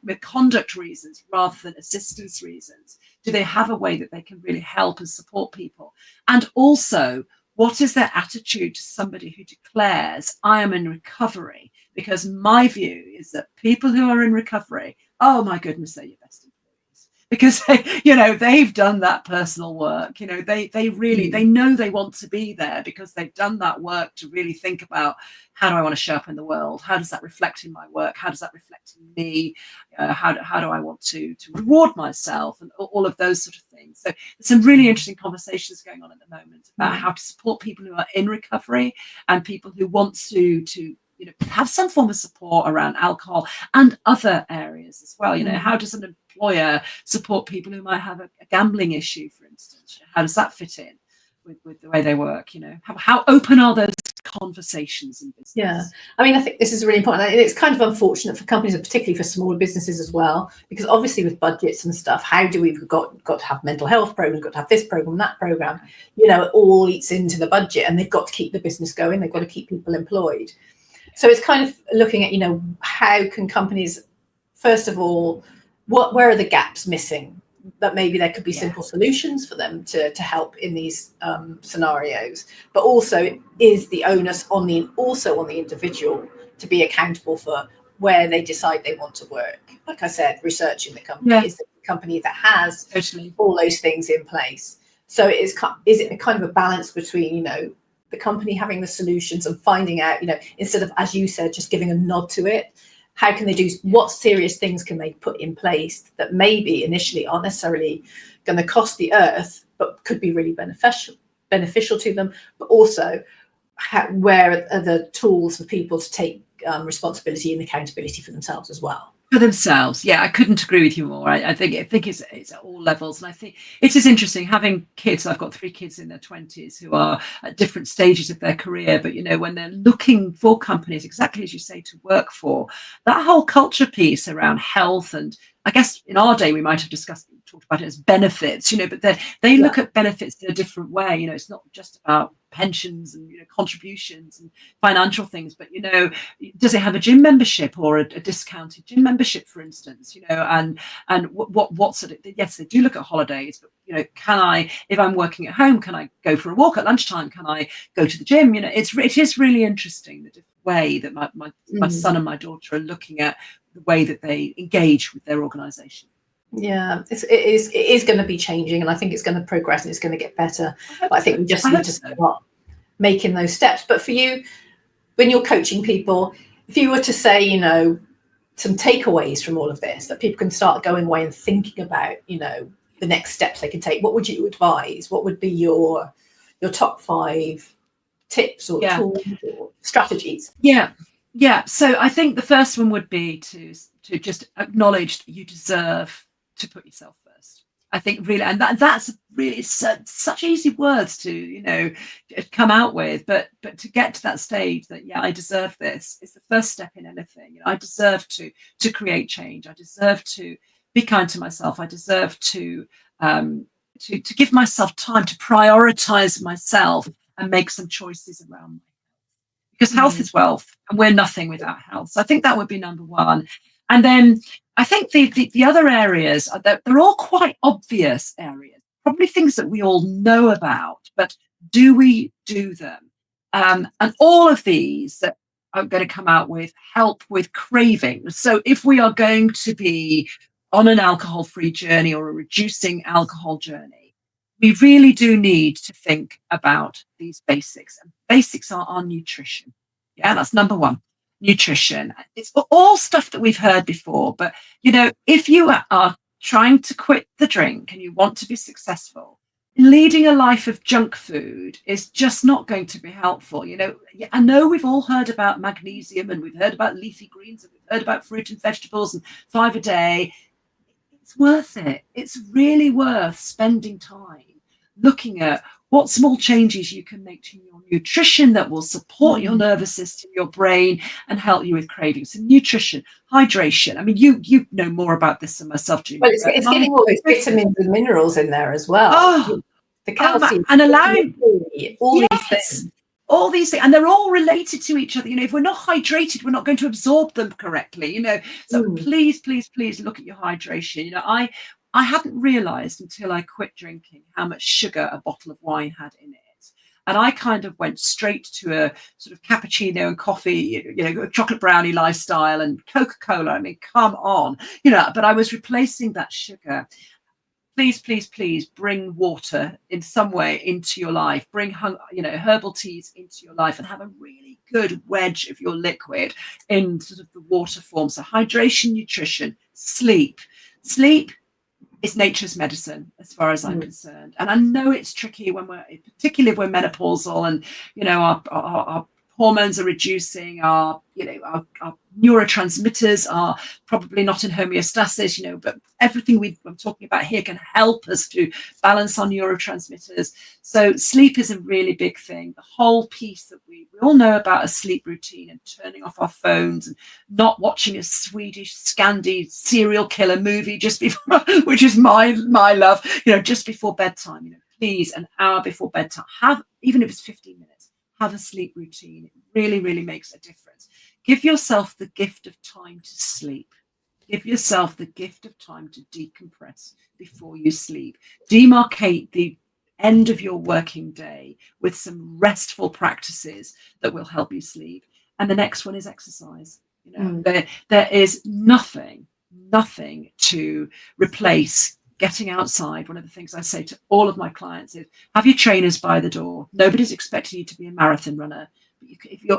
with conduct reasons rather than assistance reasons. Do they have a way that they can really help and support people? And also, what is their attitude to somebody who declares, I am in recovery? Because my view is that people who are in recovery, oh my goodness, they're your best employees. Because they've done that personal work. They really, they know they want to be there because they've done that work to really think about, how do I want to show up in the world? How does that reflect in my work? How does that reflect in me? How do I want to reward myself, and all of those sort of things? So there's some really interesting conversations going on at the moment about how to support people who are in recovery and people who want to have some form of support around alcohol and other areas as well. How does an employer support people who might have a gambling issue, for instance? How does that fit in with the way they work? How open are those conversations in business? Yeah, I mean, I think this is really important. It's kind of unfortunate for companies, and particularly for smaller businesses as well, because obviously with budgets and stuff, how do we've got to have mental health programs, got to have this program, that program, it all eats into the budget, and they've got to keep the business going, they've got to keep people employed. So it's kind of looking at, how can companies, first of all, where are the gaps missing? That maybe there could be simple solutions for them to help in these scenarios, but also is the onus on the individual to be accountable for where they decide they want to work. Like I said, researching the company, is the company that has all those things in place. So is it a kind of a balance between the company having the solutions and finding out, instead of, as you said, just giving a nod to it, how can they do, what serious things can they put in place that maybe initially aren't necessarily going to cost the earth, but could be really beneficial to them, but also where are the tools for people to take responsibility and accountability for themselves as well. For themselves, yeah, I couldn't agree with you more. I think it's at all levels, and I think it is interesting having kids. I've got 3 kids in their 20s who are at different stages of their career, but when they're looking for companies, exactly as you say, to work for, that whole culture piece around health, and I guess in our day we might have talked about it as benefits, but they look at benefits in a different way. It's not just about pensions and contributions and financial things, but does it have a gym membership or a discounted gym membership, for instance? And what sort of, yes, they do look at holidays, but can I, if I'm working at home, can I go for a walk at lunchtime? Can I go to the gym? It is really interesting the different way that my son and my daughter are looking at the way that they engage with their organization. Yeah, it is going to be changing, and I think it's going to progress and it's going to get better. But I think we just need to start making those steps. But for you, when you're coaching people, if you were to say, some takeaways from all of this that people can start going away and thinking about, the next steps they can take, what would you advise? What would be your top 5 tips or tools or strategies? Yeah. So I think the first one would be to just acknowledge that you deserve to put yourself first. I think really, and that's really such easy words to come out with, but to get to that stage that I deserve this is the first step in anything. I deserve to create change. I deserve to be kind to myself. I deserve to give myself time to prioritize myself and make some choices around me. Because health is wealth, and we're nothing without health. So I think that would be number one. And then I think the other areas, they're all quite obvious areas, probably things that we all know about, but do we do them? And all of these that I'm going to come out with help with cravings. So if we are going to be on an alcohol-free journey or a reducing alcohol journey, we really do need to think about these basics. And basics are our nutrition. Yeah, that's number one. Nutrition. It's all stuff that we've heard before. But, if you are trying to quit the drink and you want to be successful, leading a life of junk food is just not going to be helpful. I know we've all heard about magnesium, and we've heard about leafy greens, and we've heard about fruit and vegetables and 5 a day. It's worth it. It's really worth spending time looking at what small changes you can make to your nutrition that will support your nervous system, your brain, and help you with cravings. So nutrition, hydration. I mean, you know more about this than myself, Julie. Well, it's getting all those vitamins and minerals in there as well. Oh, the calcium, and allowing all these things. all these things, and they're all related to each other. If we're not hydrated, we're not going to absorb them correctly. So please, please, please look at your hydration. I hadn't realized until I quit drinking how much sugar a bottle of wine had in it. And I kind of went straight to a sort of cappuccino and coffee, a chocolate brownie lifestyle and Coca-Cola. I mean, come on, but I was replacing that sugar. Please, please, please bring water in some way into your life. Bring, herbal teas into your life, and have a really good wedge of your liquid in sort of the water form. So hydration, nutrition, sleep. Sleep is nature's medicine, as far as I'm concerned. And I know it's tricky particularly if we're menopausal, and our hormones are reducing, our neurotransmitters are probably not in homeostasis, but everything I'm talking about here can help us to balance our neurotransmitters. So sleep is a really big thing. The whole piece that we all know about a sleep routine, and turning off our phones and not watching a Swedish Scandi serial killer movie just before, which is my love, just before bedtime. Please, an hour before bedtime, even if it's 15 minutes, have a sleep routine. It really, really makes a difference. Give yourself the gift of time to sleep. Give yourself the gift of time to decompress before you sleep. Demarcate the end of your working day with some restful practices that will help you sleep. And the next one is exercise. There is nothing to replace getting outside. One of the things I say to all of my clients is, have your trainers by the door. Nobody's expecting you to be a marathon runner. But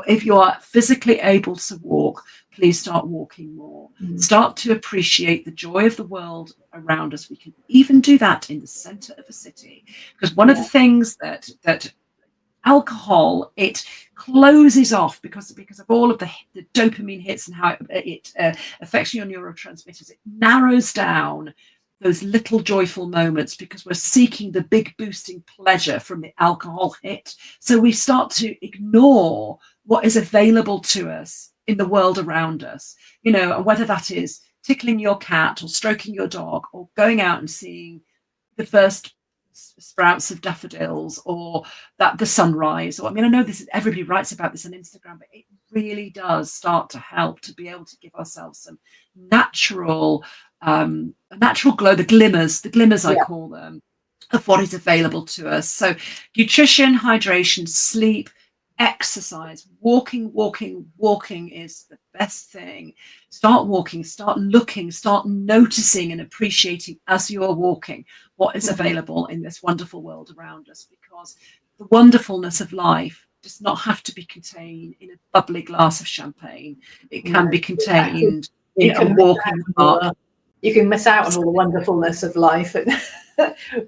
if you're physically able to walk, please start walking more. Start to appreciate the joy of the world around us. We can even do that in the center of a city, because one of the things that alcohol, it closes off because of all of the dopamine hits and how it affects your neurotransmitters. It narrows down those little joyful moments because we're seeking the big boosting pleasure from the alcohol hit. So we start to ignore what is available to us in the world around us, whether that is tickling your cat or stroking your dog or going out and seeing the first sprouts of daffodils or the sunrise. I know everybody writes about this on Instagram, but it really does start to help to be able to give ourselves some natural glow, the glimmers I call them, of what is available to us. So nutrition, hydration, sleep, exercise, walking is the best thing. Start walking, start looking, start noticing and appreciating as you are walking what is available in this wonderful world around us, because the wonderfulness of life does not have to be contained in a bubbly glass of champagne. It can be contained in a walking park. You can miss out on all the wonderfulness of life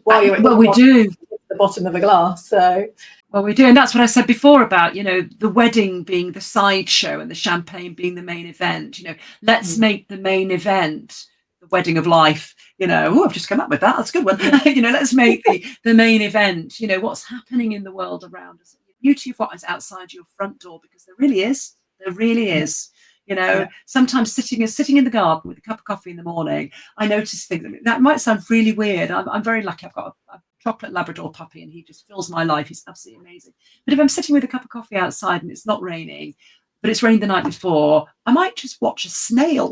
while you're at the bottom of a glass. So well, we do, and that's what I said before about the wedding being the sideshow and the champagne being the main event. Let's make the main event the wedding of life. I've just come up with that. That's a good one. Let's make the main event. What's happening in the world around us. The beauty of what is outside your front door, because there really is. Sometimes sitting in the garden with a cup of coffee in the morning, I notice things that might sound really weird. I'm very lucky. I've got a chocolate Labrador puppy, and he just fills my life. He's absolutely amazing. But if I'm sitting with a cup of coffee outside and it's not raining, but it's rained the night before, I might just watch a snail.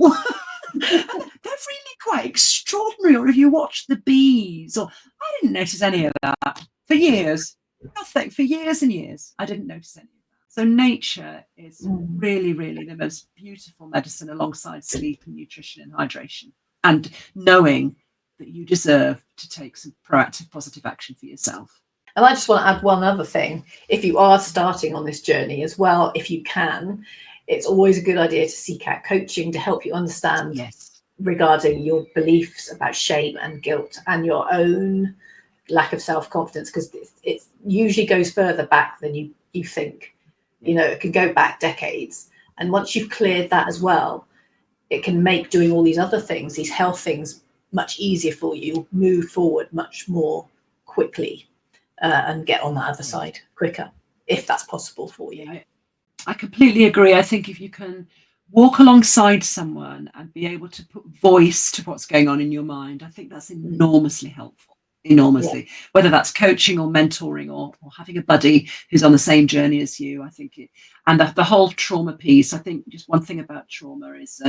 They're really quite extraordinary. Or if you watch the bees, or I didn't notice any of that for years. Nothing for years and years. I didn't notice any. So nature is really, really the most beautiful medicine, alongside sleep and nutrition and hydration, and knowing that you deserve to take some proactive, positive action for yourself. And I just want to add one other thing. If you are starting on this journey as well, if you can, it's always a good idea to seek out coaching to help you understand regarding your beliefs about shame and guilt and your own lack of self-confidence, because it usually goes further back than you think. It can go back decades. And once you've cleared that as well, it can make doing all these other things, these health things, much easier for you, move forward much more quickly and get on that other side quicker, if that's possible for you. I completely agree. I think if you can walk alongside someone and be able to put voice to what's going on in your mind, I think that's enormously helpful. enormously, whether that's coaching or mentoring or having a buddy who's on the same journey as you. I think and the whole trauma piece, I think just one thing about trauma is,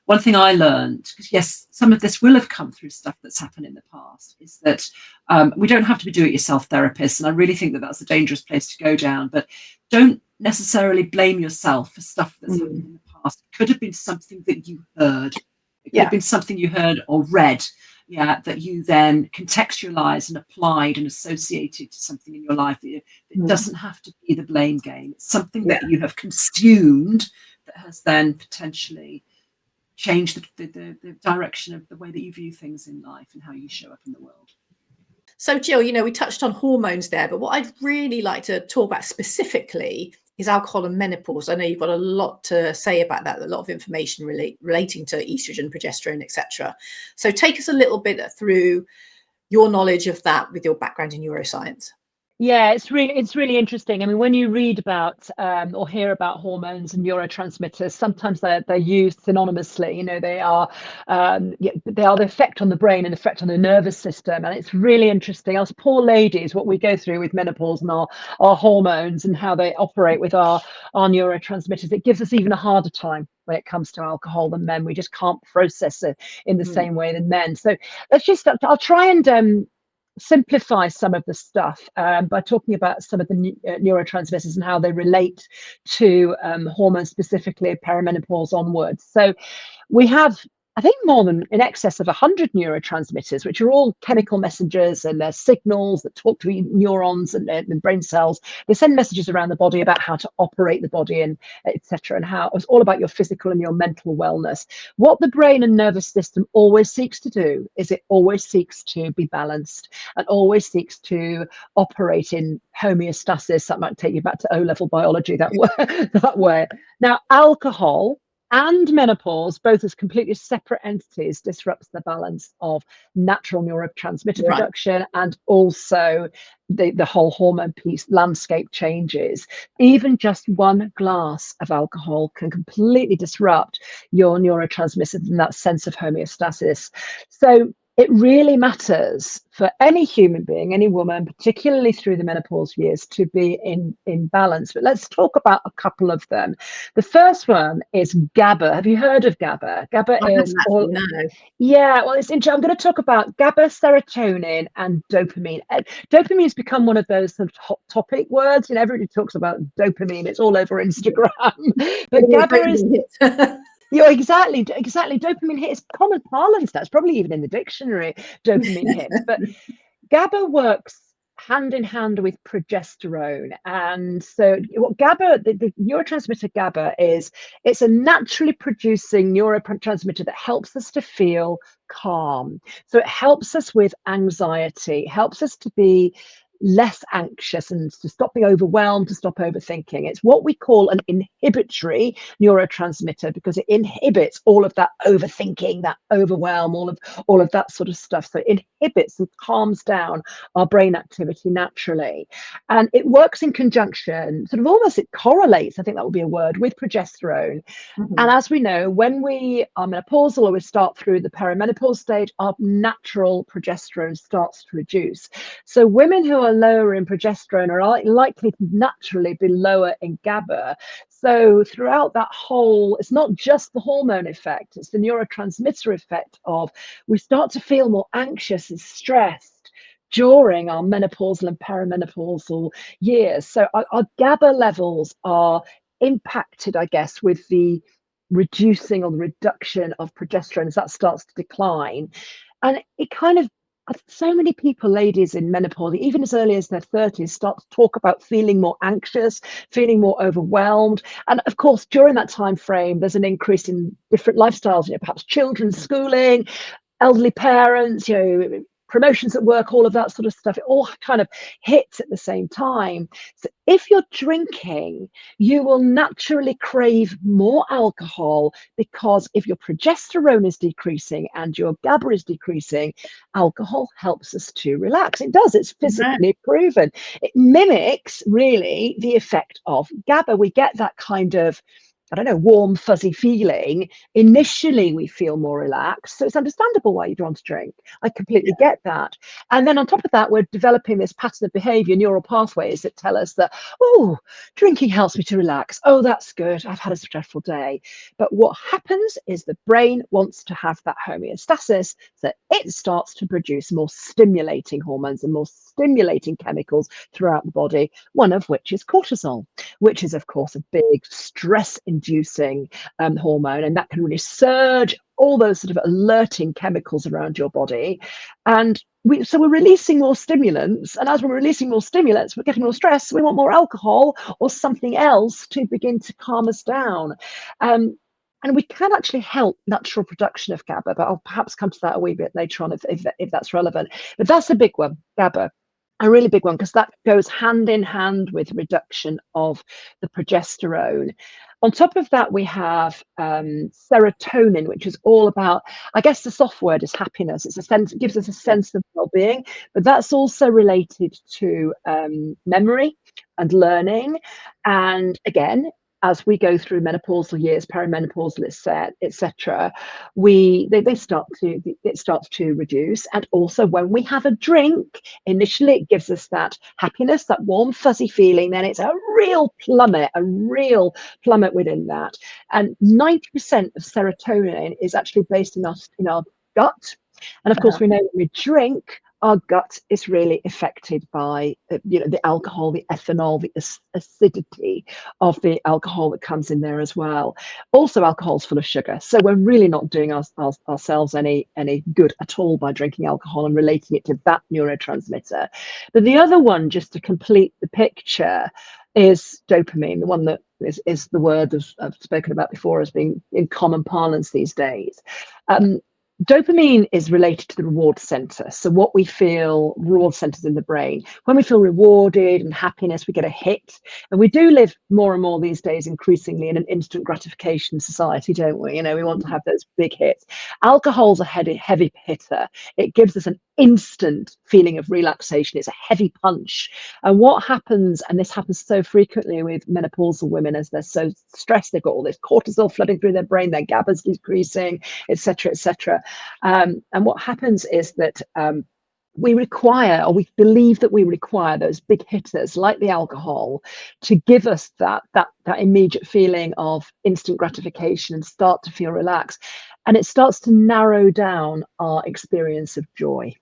one thing I learned, because yes, some of this will have come through stuff that's happened in the past, is that we don't have to be do-it-yourself therapists, and I really think that that's a dangerous place to go down. But don't necessarily blame yourself for stuff that's happened in the past. It could have been something that you heard. It could have been something you heard or read, that you then contextualized and applied and associated to something in your life. It doesn't have to be the blame game. It's something that you have consumed that has then potentially changed the direction of the way that you view things in life and how you show up in the world. So Gill, we touched on hormones there, but what I'd really like to talk about specifically is alcohol and menopause. I know you've got a lot to say about that, a lot of information relating to estrogen, progesterone, etc. So take us a little bit through your knowledge of that with your background in neuroscience. Yeah, it's really interesting. I mean, when you read about or hear about hormones and neurotransmitters, sometimes they're used synonymously. They are the effect on the brain and effect on the nervous system, and it's really interesting. Us poor ladies, what we go through with menopause and our hormones and how they operate with our neurotransmitters, it gives us even a harder time when it comes to alcohol than men. We just can't process it in the same way than men. So I'll try and simplify some of the stuff by talking about some of the neurotransmitters and how they relate to hormones, specifically perimenopause onwards. So we have, I think, more than in excess of 100 neurotransmitters, which are all chemical messengers, and they're signals that talk to neurons and brain cells. They send messages around the body about how to operate the body and etc. And how it's all about your physical and your mental wellness. What the brain and nervous system always seeks to do is it always seeks to be balanced and always seeks to operate in homeostasis. That might take you back to O-level biology that way. Now, alcohol and menopause, both as completely separate entities, disrupts the balance of natural neurotransmitter production, and also the whole hormone piece landscape changes. Even just one glass of alcohol can completely disrupt your neurotransmitters and that sense of homeostasis. So it really matters for any human being, any woman, particularly through the menopause years, to be in balance. But let's talk about a couple of them. The first one is GABA. Have you heard of GABA? GABA is all. No. Yeah, well, it's interesting. I'm going to talk about GABA, serotonin, and dopamine. Dopamine has become one of those sort of hot topic words. Everybody talks about dopamine. It's all over Instagram. But GABA is. Yeah, exactly. Dopamine hit is common parlance. That's probably even in the dictionary, dopamine hits. But GABA works hand in hand with progesterone. And so what GABA, the neurotransmitter GABA is, it's a naturally producing neurotransmitter that helps us to feel calm. So it helps us with anxiety, helps us to be less anxious and to stop being overwhelmed, to stop overthinking. It's what we call an inhibitory neurotransmitter because it inhibits all of that overthinking, that overwhelm, all of that sort of stuff. So it inhibits and calms down our brain activity naturally. And it works in conjunction, sort of almost it correlates, I think that would be a word, with progesterone. And as we know, when we are menopausal or we start through the perimenopause stage, our natural progesterone starts to reduce. So women who are lower in progesterone are likely to naturally be lower in GABA. So throughout that whole, it's not just the hormone effect, it's the neurotransmitter effect of we start to feel more anxious and stressed during our menopausal and perimenopausal years. So our GABA levels are impacted, I guess, with the reducing or the reduction of progesterone as that starts to decline. And it kind of, so many people, ladies in menopause, even as early as their 30s, start to talk about feeling more anxious, feeling more overwhelmed. And of course, during that time frame, there's an increase in different lifestyles, perhaps children's schooling, elderly parents, promotions at work, all of that sort of stuff. It all kind of hits at the same time. So if you're drinking, you will naturally crave more alcohol because if your progesterone is decreasing and your GABA is decreasing, alcohol helps us to relax. It does. It's physically proven. It mimics really the effect of GABA. We get that kind of I don't know, warm, fuzzy feeling, initially we feel more relaxed. So it's understandable why you'd want to drink. I completely get that. And then on top of that, we're developing this pattern of behavior, neural pathways that tell us that, oh, drinking helps me to relax. Oh, that's good. I've had a stressful day. But what happens is the brain wants to have that homeostasis, so it starts to produce more stimulating hormones and more stimulating chemicals throughout the body, one of which is cortisol, which is, of course, a big stress inducing hormone, and that can really surge all those sort of alerting chemicals around your body. And so we're releasing more stimulants, and as we're releasing more stimulants, we're getting more stress. We want more alcohol or something else to begin to calm us down. And we can actually help natural production of GABA, but I'll perhaps come to that a wee bit later on if that's relevant. But that's a big one, GABA. A really big one, because that goes hand in hand with reduction of the progesterone. On top of that, we have serotonin, which is all about, I guess the soft word is happiness. It's a sense, it gives us a sense of well-being, but that's also related to memory and learning. And again, as we go through menopausal years, perimenopausal, etc., it starts to reduce. And also, when we have a drink, initially it gives us that happiness, that warm fuzzy feeling. Then it's a real plummet within that. And 90% of serotonin is actually based in our gut. And of course, we know when we drink, our gut is really affected by the alcohol, the ethanol, the acidity of the alcohol that comes in there as well. Also, alcohol is full of sugar, so we're really not doing ourselves any good at all by drinking alcohol and relating it to that neurotransmitter. But the other one, just to complete the picture, is dopamine, the one that is the word I've spoken about before as being in common parlance these days. Dopamine is related to the reward center. So what we feel, reward centers in the brain. When we feel rewarded and happiness, we get a hit. And we do live more and more these days, increasingly, in an instant gratification society, don't we? We want to have those big hits. Alcohol's a heavy hitter. It gives us an instant feeling of relaxation. It's a heavy punch. And what happens, and this happens so frequently with menopausal women as they're so stressed, they've got all this cortisol flooding through their brain, their GABA's decreasing, etc., etc. And what happens is that we require, or we believe that we require, those big hitters like the alcohol to give us that immediate feeling of instant gratification and start to feel relaxed. And it starts to narrow down our experience of joy.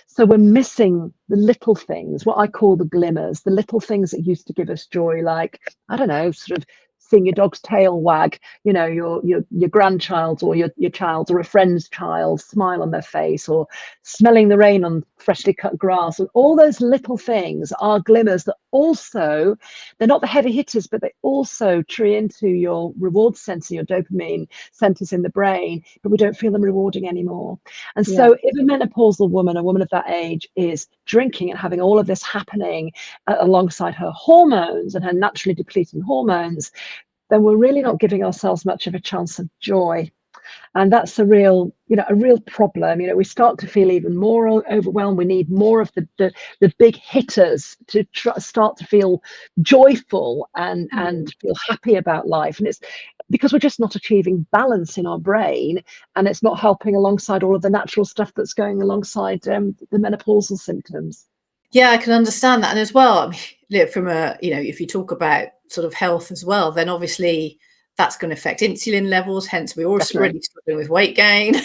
So we're missing the little things, what I call the glimmers, the little things that used to give us joy, like, I don't know, sort of seeing your dog's tail wag, your grandchild or your child or a friend's child smile on their face, or smelling the rain on freshly cut grass. And all those little things are glimmers that also, they're not the heavy hitters, but they also tree into your reward center, your dopamine centers in the brain, but we don't feel them rewarding anymore. And so if a menopausal woman, a woman of that age, is drinking and having all of this happening alongside her hormones and her naturally depleting hormones, then we're really not giving ourselves much of a chance of joy. And that's a real problem. We start to feel even more overwhelmed. We need more of the big hitters to start to feel joyful and feel happy about life. And it's because we're just not achieving balance in our brain, and it's not helping alongside all of the natural stuff that's going alongside the menopausal symptoms. Yeah, I can understand that. And as well, I mean, from if you talk about sort of health as well, then obviously that's going to affect insulin levels. Hence, we're also already struggling with weight gain.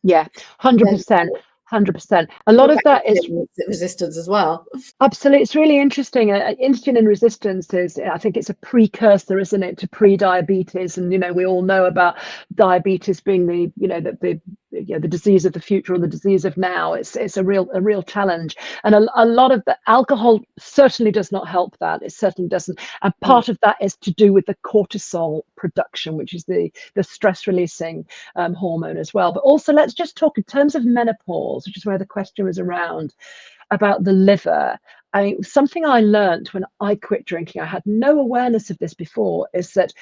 Yeah, 100%. 100%. A lot of that is resistance as well. Absolutely. It's really interesting. Insulin resistance is, I think it's a precursor, isn't it, to pre-diabetes? And, we all know about diabetes being the disease of the future or the disease of now. It's a real challenge. And a lot of the alcohol certainly does not help that. It certainly doesn't. And part of that is to do with the cortisol production, which is the stress releasing hormone as well. But also, let's just talk in terms of menopause, which is where the question was around, about the liver. Something I learned when I quit drinking, I had no awareness of this before, is that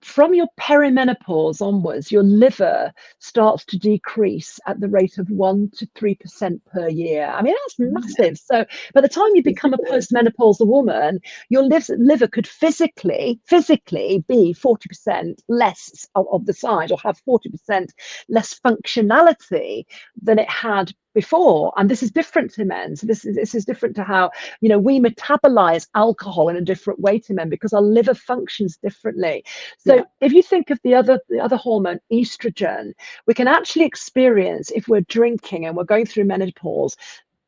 from your perimenopause onwards, your liver starts to decrease at the rate of 1 to 3% per year. I mean, that's massive. So by the time you become a postmenopausal woman, your liver could physically be 40% less of the size, or have 40% less functionality than it had before. And this is different to men. So this is different to how, we metabolize alcohol in a different way to men, because our liver functions differently. So if you think of the other hormone, estrogen, we can actually experience, if we're drinking and we're going through menopause,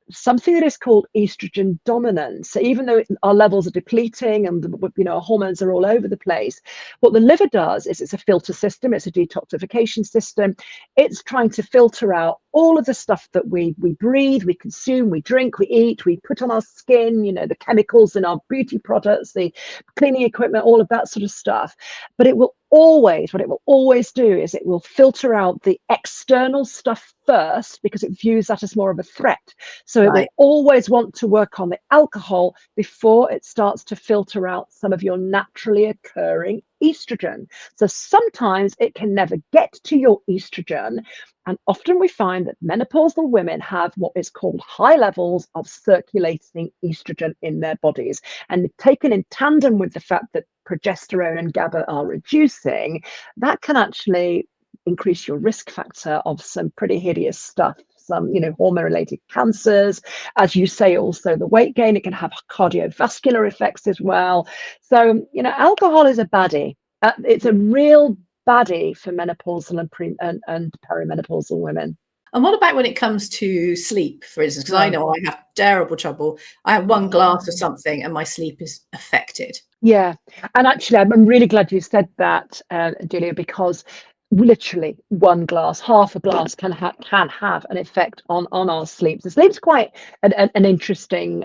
something that is called estrogen dominance. So even though our levels are depleting and our hormones are all over the place, what the liver does is, it's a filter system, it's a detoxification system. It's trying to filter out all of the stuff that we breathe, we consume, we drink, we eat, we put on our skin, the chemicals in our beauty products, the cleaning equipment, all of that sort of stuff. But what it will always do is, it will filter out the external stuff first, because it views that as more of a threat. So it will always want to work on the alcohol before it starts to filter out some of your naturally occurring estrogen. So sometimes it can never get to your estrogen. And often we find that menopausal women have what is called high levels of circulating estrogen in their bodies. And taken in tandem with the fact that progesterone and GABA are reducing, that can actually increase your risk factor of some pretty hideous stuff. Some, hormone-related cancers, as you say, also the weight gain. It can have cardiovascular effects as well. So, alcohol is a baddie. It's a real baddie for menopausal and perimenopausal women. And what about when it comes to sleep, for instance? Because I know I have terrible trouble. I have one glass of something and my sleep is affected. Yeah. And actually, I'm really glad you said that, Julia, because literally one glass, half a glass can have an effect on our sleep. So sleep's quite an interesting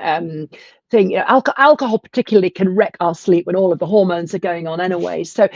thing. Alcohol particularly can wreck our sleep when all of the hormones are going on anyway. So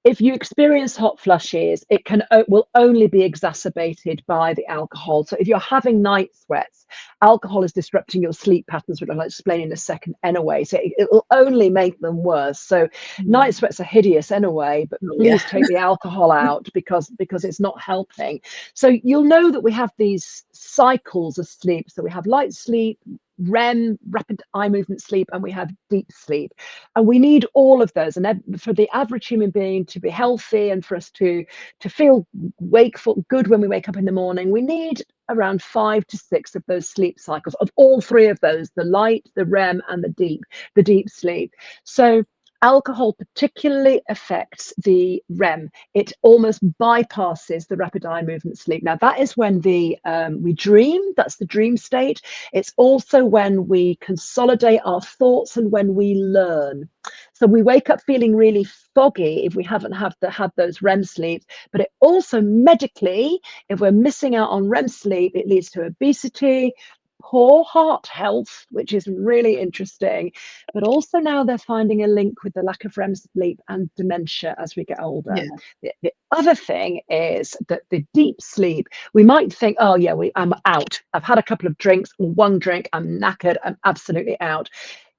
if you experience hot flushes, it will only be exacerbated by the alcohol. So if you're having night sweats, alcohol is disrupting your sleep patterns, which I'll explain in a second anyway. So it will only make them worse. So night sweats are hideous anyway, but please take the alcohol out, because it's not helping. So you'll know that we have these cycles of sleep. So we have light sleep, REM, rapid eye movement sleep, and we have deep sleep. And we need all of those. And for the average human being to be healthy, and for us to feel wakeful, good when we wake up in the morning, we need around 5 to 6 of those sleep cycles, of all three of those, the light, the REM, and the deep sleep. So alcohol particularly affects the REM. It almost bypasses the rapid eye movement sleep. Now, that is when we dream. That's the dream state. It's also when we consolidate our thoughts and when we learn. So we wake up feeling really foggy if we haven't had those REM sleeps. But it also medically, if we're missing out on REM sleep, it leads to obesity, poor heart health, which is really interesting. But also now they're finding a link with the lack of REM sleep and dementia as we get older. The other thing is that the deep sleep, we might think, oh yeah, I'm out. I've had a couple of drinks, or one drink, I'm knackered, I'm absolutely out.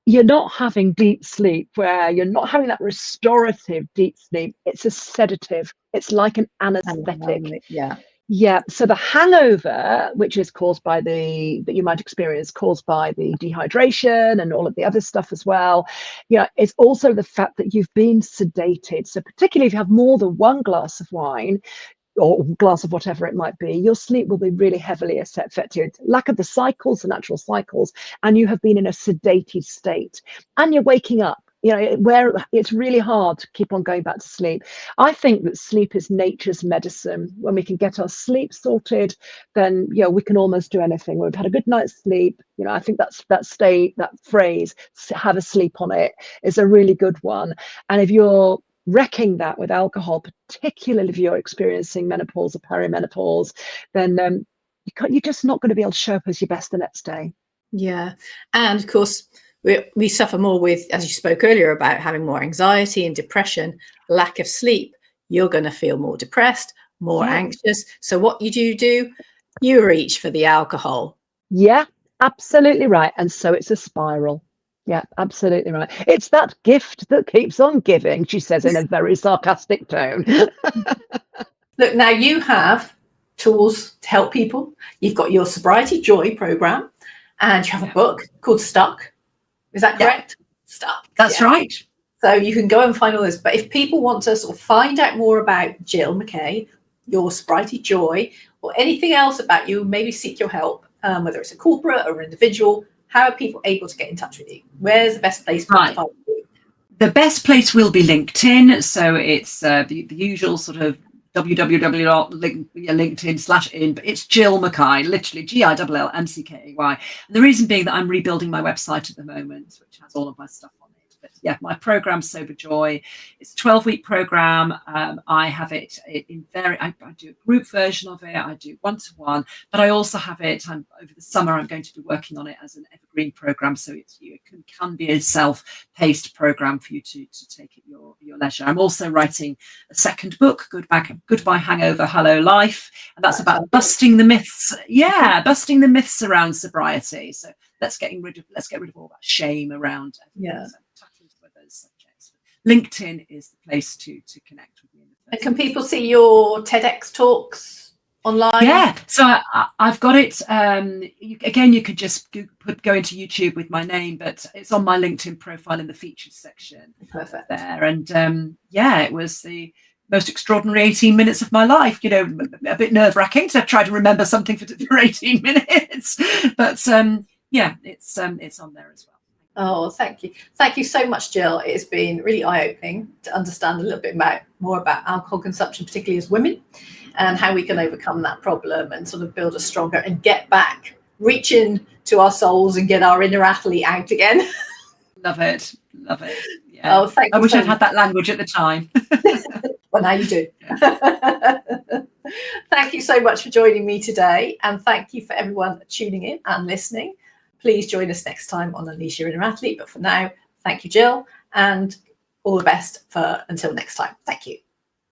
You're not having deep sleep, where you're not having that restorative deep sleep. It's a sedative. It's like an anesthetic. Yeah. So the hangover, which is caused by that you might experience, caused by the dehydration and all of the other stuff as well. It's also the fact that you've been sedated. So particularly if you have more than one glass of wine, or glass of whatever it might be, your sleep will be really heavily affected. Lack of the cycles, the natural cycles, and you have been in a sedated state, and you're waking up, where it's really hard to keep on going back to sleep. I think that sleep is nature's medicine. When we can get our sleep sorted, then we can almost do anything. When we've had a good night's sleep, I think that phrase, have a sleep on it, is a really good one. And if you're wrecking that with alcohol, particularly if you're experiencing menopause or perimenopause, then you're just not going to be able to show up as your best the next day. Yeah. And of course, we suffer more with, as you spoke earlier, about having more anxiety and depression, lack of sleep. You're going to feel more depressed, more anxious. So what you do, you reach for the alcohol. Yeah, absolutely right. And so it's a spiral. Yeah, absolutely right. It's that gift that keeps on giving, she says in a very sarcastic tone. Look, now you have tools to help people. You've got your Sobriety Joy program, and you have a book called Stuck. Is that correct? Stuck. That's right. So you can go and find all this. But if people want to sort of find out more about Gill McKay, your Sobriety Joy, or anything else about you, maybe seek your help, whether it's a corporate or an individual, how are people able to get in touch with you? Where's the best place for them to find you? The best place will be LinkedIn. So it's the usual sort of www.linkedin/in, but it's Gill McKay, literally GILLMCKAY. And the reason being that I'm rebuilding my website at the moment, which has all of my stuff on it. But yeah, my program Sober Joy, it's a 12-week program. I have it in I do a group version of it. I do one-to-one, but I also have it. Over the summer, I'm going to be working on it as an evergreen program, so it can be a self-paced program for you to take at your leisure. I'm also writing a second book, Goodbye Hangover, Hello Life, and that's about busting the myths. Yeah, busting the myths around sobriety. So let's get rid of all that shame around everything. So tackling those subjects. LinkedIn is the place to connect with me. And can people see your TEDx talks online? Yeah, so I've got it. You could just go into YouTube with my name, but it's on my LinkedIn profile in the features section. Perfect. There, and it was the most extraordinary 18 minutes of my life. A bit nerve-wracking to try to remember something for 18 minutes, but it's on there as well. Oh, thank you. Thank you so much, Gill. It's been really eye-opening to understand a little bit more about alcohol consumption, particularly as women, and how we can overcome that problem and sort of build a stronger and get back, reach into our souls and get our inner athlete out again. Love it. Yeah. Oh, thank you. I wish I'd had that language at the time. Well, now you do. Thank you so much for joining me today. And thank you for everyone tuning in and listening. Please join us next time on Unleash Your Inner Athlete. But for now, thank you, Gill, and all the best until next time. Thank you.